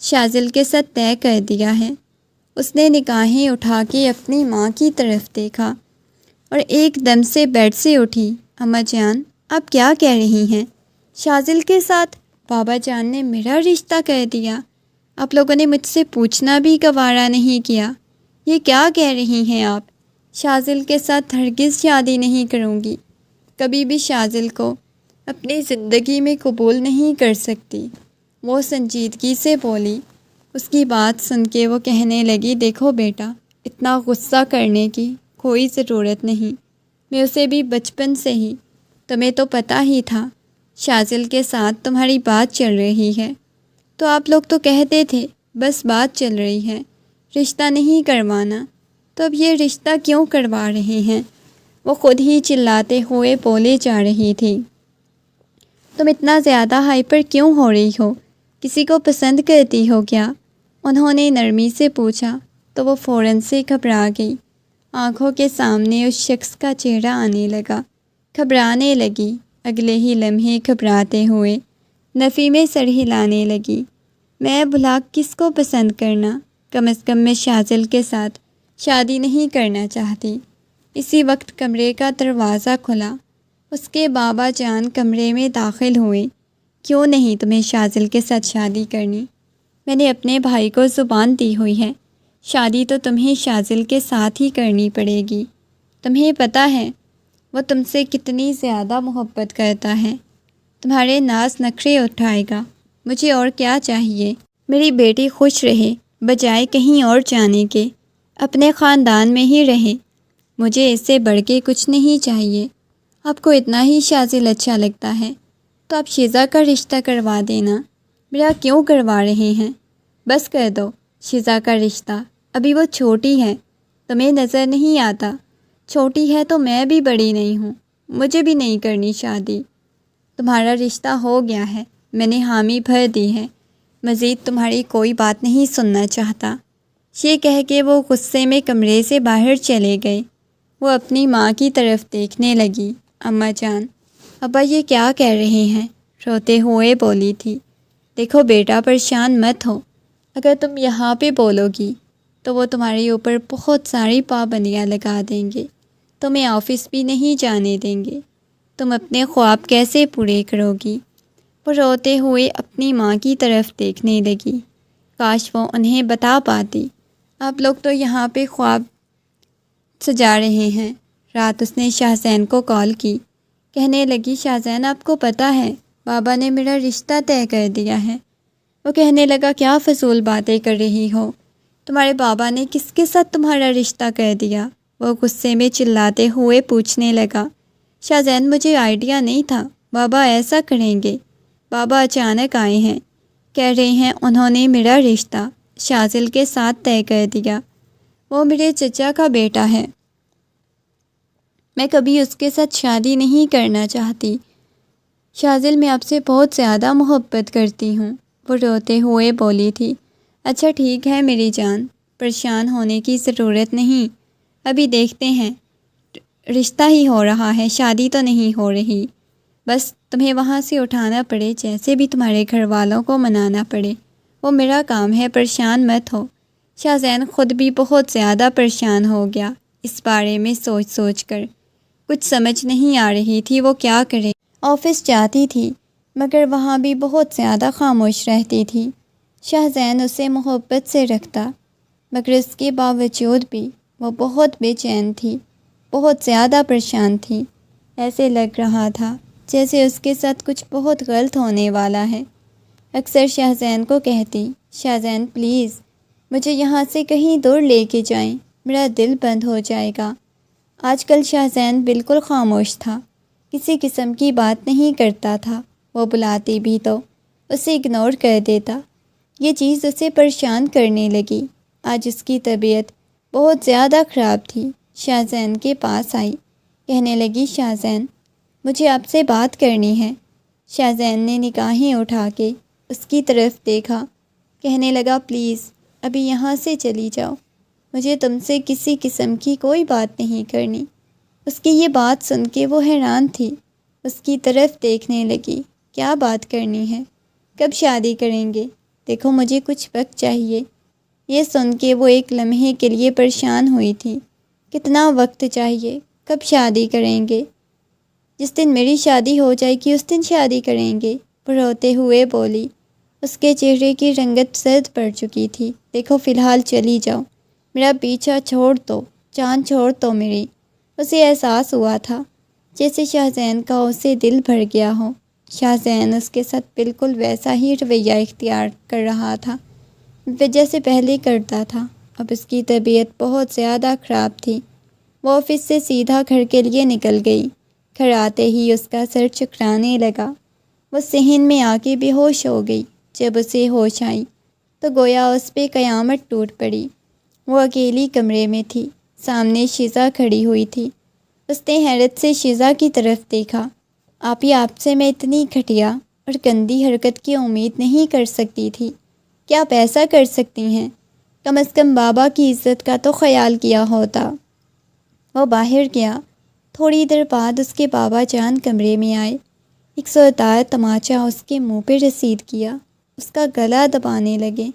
شازل کے ساتھ طے کر دیا ہے۔ اس نے نگاہیں اٹھا کے اپنی ماں کی طرف دیکھا اور ایک دم سے بیڈ سے اٹھی۔ اماں جان، آپ کیا کہہ رہی ہیں؟ شازل کے ساتھ بابا جان نے میرا رشتہ کر دیا؟ آپ لوگوں نے مجھ سے پوچھنا بھی گوارا نہیں کیا، یہ کیا کہہ رہی ہیں آپ؟ شازل کے ساتھ ہرگز شادی نہیں کروں گی، کبھی بھی شازل کو اپنی زندگی میں قبول نہیں کر سکتی، وہ سنجیدگی سے بولی۔ اس کی بات سن کے وہ کہنے لگی دیکھو بیٹا، اتنا غصہ کرنے کی کوئی ضرورت نہیں، میں اسے بھی بچپن سے ہی، تمہیں تو پتہ ہی تھا شازل کے ساتھ تمہاری بات چل رہی ہے، تو آپ لوگ تو کہتے تھے بس بات چل رہی ہے، رشتہ نہیں کروانا، تو اب یہ رشتہ کیوں کروا رہے ہیں؟ وہ خود ہی چلاتے ہوئے بولے جا رہی تھی۔ تم اتنا زیادہ ہائپر کیوں ہو رہی ہو؟ کسی کو پسند کرتی ہو کیا؟ انہوں نے نرمی سے پوچھا تو وہ فوراً سے گھبرا گئی۔ آنکھوں کے سامنے اس شخص کا چہرہ آنے لگا، گھبرانے لگی۔ اگلے ہی لمحے گھبراتے ہوئے نفی میں سر ہلانے لگی۔ میں بھلا کس کو پسند کرنا؟ کم از کم میں شاذل کے ساتھ شادی نہیں کرنا چاہتی۔ اسی وقت کمرے کا دروازہ کھلا۔ اس کے بابا جان کمرے میں داخل ہوئے۔ کیوں نہیں تمہیں شاذل کے ساتھ شادی کرنی؟ میں نے اپنے بھائی کو زبان دی ہوئی ہے، شادی تو تمہیں شاذل کے ساتھ ہی کرنی پڑے گی۔ تمہیں پتہ ہے وہ تم سے کتنی زیادہ محبت کرتا ہے، تمہارے ناز نخرے اٹھائے گا۔ مجھے اور کیا چاہیے؟ میری بیٹی خوش رہے بجائے کہیں اور جانے کے، اپنے خاندان میں ہی رہے۔ مجھے اس سے بڑھ کے کچھ نہیں چاہیے۔ آپ کو اتنا ہی شاذل اچھا لگتا ہے تو آپ شیزا کا رشتہ کروا دینا۔ میرا کیوں کروا رہے ہیں؟ بس کر دو شیزا کا رشتہ، ابھی وہ چھوٹی ہے، تمہیں نظر نہیں آتا؟ چھوٹی ہے تو میں بھی بڑی نہیں ہوں، مجھے بھی نہیں کرنی شادی۔ تمہارا رشتہ ہو گیا ہے، میں نے حامی بھر دی ہے، مزید تمہاری کوئی بات نہیں سننا چاہتا۔ یہ کہہ کے وہ غصے میں کمرے سے باہر چلے گئے۔ وہ اپنی ماں کی طرف دیکھنے لگی۔ اماں جان، ابا یہ کیا کہہ رہے ہیں؟ روتے ہوئے بولی تھی۔ دیکھو بیٹا، پریشان مت ہو، اگر تم یہاں پہ بولو گی تو وہ تمہارے اوپر بہت ساری پابندیاں لگا دیں گے، تمہیں آفس بھی نہیں جانے دیں گے، تم اپنے خواب کیسے پورے کرو گی؟ وہ روتے ہوئے اپنی ماں کی طرف دیکھنے لگی۔ کاش وہ انہیں بتا پاتی۔ آپ لوگ تو یہاں پہ خواب سجا رہے ہیں۔ رات اس نے شاہزین کو کال کی، کہنے لگی شاہزین آپ کو پتہ ہے بابا نے میرا رشتہ طے کر دیا ہے۔ وہ کہنے لگا کیا فضول باتیں کر رہی ہو، تمہارے بابا نے کس کے ساتھ تمہارا رشتہ کر دیا؟ وہ غصے میں چلاتے ہوئے پوچھنے لگا۔ شاہزین مجھے آئیڈیا نہیں تھا بابا ایسا کریں گے، بابا اچانک آئے ہیں، کہہ رہے ہیں انہوں نے میرا رشتہ شاذل کے ساتھ طے کر دیا۔ وہ میرے چچا کا بیٹا ہے، میں کبھی اس کے ساتھ شادی نہیں کرنا چاہتی۔ شاذل میں آپ سے بہت زیادہ محبت کرتی ہوں، وہ روتے ہوئے بولی تھی۔ اچھا ٹھیک ہے میری جان، پریشان ہونے کی ضرورت نہیں، ابھی دیکھتے ہیں، رشتہ ہی ہو رہا ہے، شادی تو نہیں ہو رہی۔ بس تمہیں وہاں سے اٹھانا پڑے، جیسے بھی تمہارے گھر والوں کو منانا پڑے، وہ میرا کام ہے، پریشان مت ہو۔ شاہزین خود بھی بہت زیادہ پریشان ہو گیا اس بارے میں سوچ سوچ کر، کچھ سمجھ نہیں آ رہی تھی وہ کیا کرے۔ آفس جاتی تھی مگر وہاں بھی بہت زیادہ خاموش رہتی تھی۔ شاہزین اسے محبت سے رکھتا مگر اس کے باوجود بھی وہ بہت بے چین تھی، بہت زیادہ پریشان تھی۔ ایسے لگ رہا تھا جیسے اس کے ساتھ کچھ بہت غلط ہونے والا ہے۔ اکثر شاہزین کو کہتی، شاہزین پلیز مجھے یہاں سے کہیں دور لے کے جائیں، میرا دل بند ہو جائے گا۔ آج کل شاہزین بالکل خاموش تھا، کسی قسم کی بات نہیں کرتا تھا، وہ بلاتی بھی تو اسے اگنور کر دیتا۔ یہ چیز اسے پریشان کرنے لگی۔ آج اس کی طبیعت بہت زیادہ خراب تھی۔ شاہزین کے پاس آئی، کہنے لگی شاہزین مجھے آپ سے بات کرنی ہے۔ شاہزین نے نگاہیں اٹھا کے اس کی طرف دیکھا، کہنے لگا پلیز ابھی یہاں سے چلی جاؤ، مجھے تم سے کسی قسم کی کوئی بات نہیں کرنی۔ اس کی یہ بات سن کے وہ حیران تھی، اس کی طرف دیکھنے لگی۔ کیا بات کرنی ہے؟ کب شادی کریں گے؟ دیکھو مجھے کچھ وقت چاہیے۔ یہ سن کے وہ ایک لمحے کے لیے پریشان ہوئی تھی۔ کتنا وقت چاہیے؟ کب شادی کریں گے؟ جس دن میری شادی ہو جائے گی اس دن شادی کریں گے، وہ روتے ہوئے بولی۔ اس کے چہرے کی رنگت زرد پڑ چکی تھی۔ دیکھو فی الحال چلی جاؤ، میرا پیچھا چھوڑ دو، جان چھوڑ دو میری۔ اسے احساس ہوا تھا جیسے شاہزین کا اسے دل بھر گیا ہو۔ شاہزین اس کے ساتھ بالکل ویسا ہی رویہ اختیار کر رہا تھا جیسے پہلے کرتا تھا۔ اب اس کی طبیعت بہت زیادہ خراب تھی۔ وہ آفس سے سیدھا گھر کے لیے نکل گئی۔ گھر آتے ہی اس کا سر چکرانے لگا۔ وہ صحن میں آ کے بے ہوش ہو گئی۔ جب اسے ہوش آئی تو گویا اس پہ قیامت ٹوٹ پڑی۔ وہ اکیلی کمرے میں تھی، سامنے شیزا کھڑی ہوئی تھی۔ اس نے حیرت سے شیزا کی طرف دیکھا۔ آپ سے میں اتنی گھٹیا اور گندی حرکت کی امید نہیں کر سکتی تھی کہ آپ ایسا کر سکتی ہیں۔ کم از کم بابا کی عزت کا تو خیال کیا ہوتا۔ وہ باہر گیا۔ تھوڑی دیر بعد اس کے بابا جان کمرے میں آئے۔ ایک زوردار تماچا اس کے منہ پہ رسید کیا۔ اس کا گلا دبانے لگے۔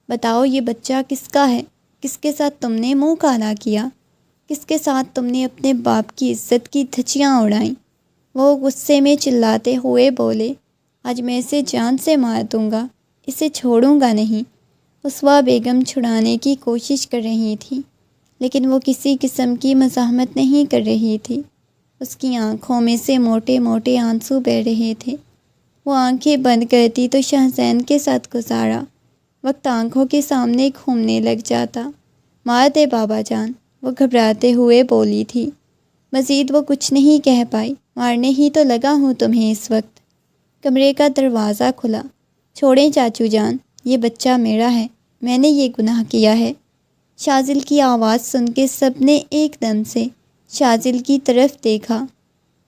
بتاؤ یہ بچہ کس کا ہے؟ کس کے ساتھ تم نے منہ کالا کیا؟ کس کے ساتھ تم نے اپنے باپ کی عزت کی دھجیاں اڑائیں؟ وہ غصے میں چلاتے ہوئے بولے، آج میں اسے جان سے مار دوں گا، اسے چھوڑوں گا نہیں۔ اسوا بیگم چھڑانے کی کوشش کر رہی تھی، لیکن وہ کسی قسم کی مزاحمت نہیں کر رہی تھی۔ اس کی آنکھوں میں سے موٹے موٹے آنسو بہہ رہے تھے۔ وہ آنکھیں بند کرتی تو شہزین کے ساتھ گزارا وقت آنکھوں کے سامنے گھومنے لگ جاتا۔ مار دے بابا جان، وہ گھبراتے ہوئے بولی تھی۔ مزید وہ کچھ نہیں کہہ پائی۔ مارنے ہی تو لگا ہوں تمہیں اس وقت۔ کمرے کا دروازہ کھلا۔ چھوڑیں چاچو جان، یہ بچہ میرا ہے، میں نے یہ گناہ کیا ہے۔ شازل کی آواز سن کے سب نے ایک دم سے شازل کی طرف دیکھا۔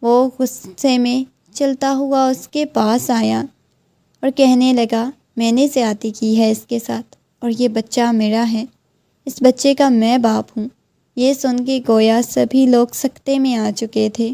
وہ غصے میں چلتا ہوا اس کے پاس آیا اور کہنے لگا، میں نے زیادتی کی ہے اس کے ساتھ، اور یہ بچہ میرا ہے، اس بچے کا میں باپ ہوں۔ یہ سن کے گویا سبھی لوگ سکتے میں آ چکے تھے۔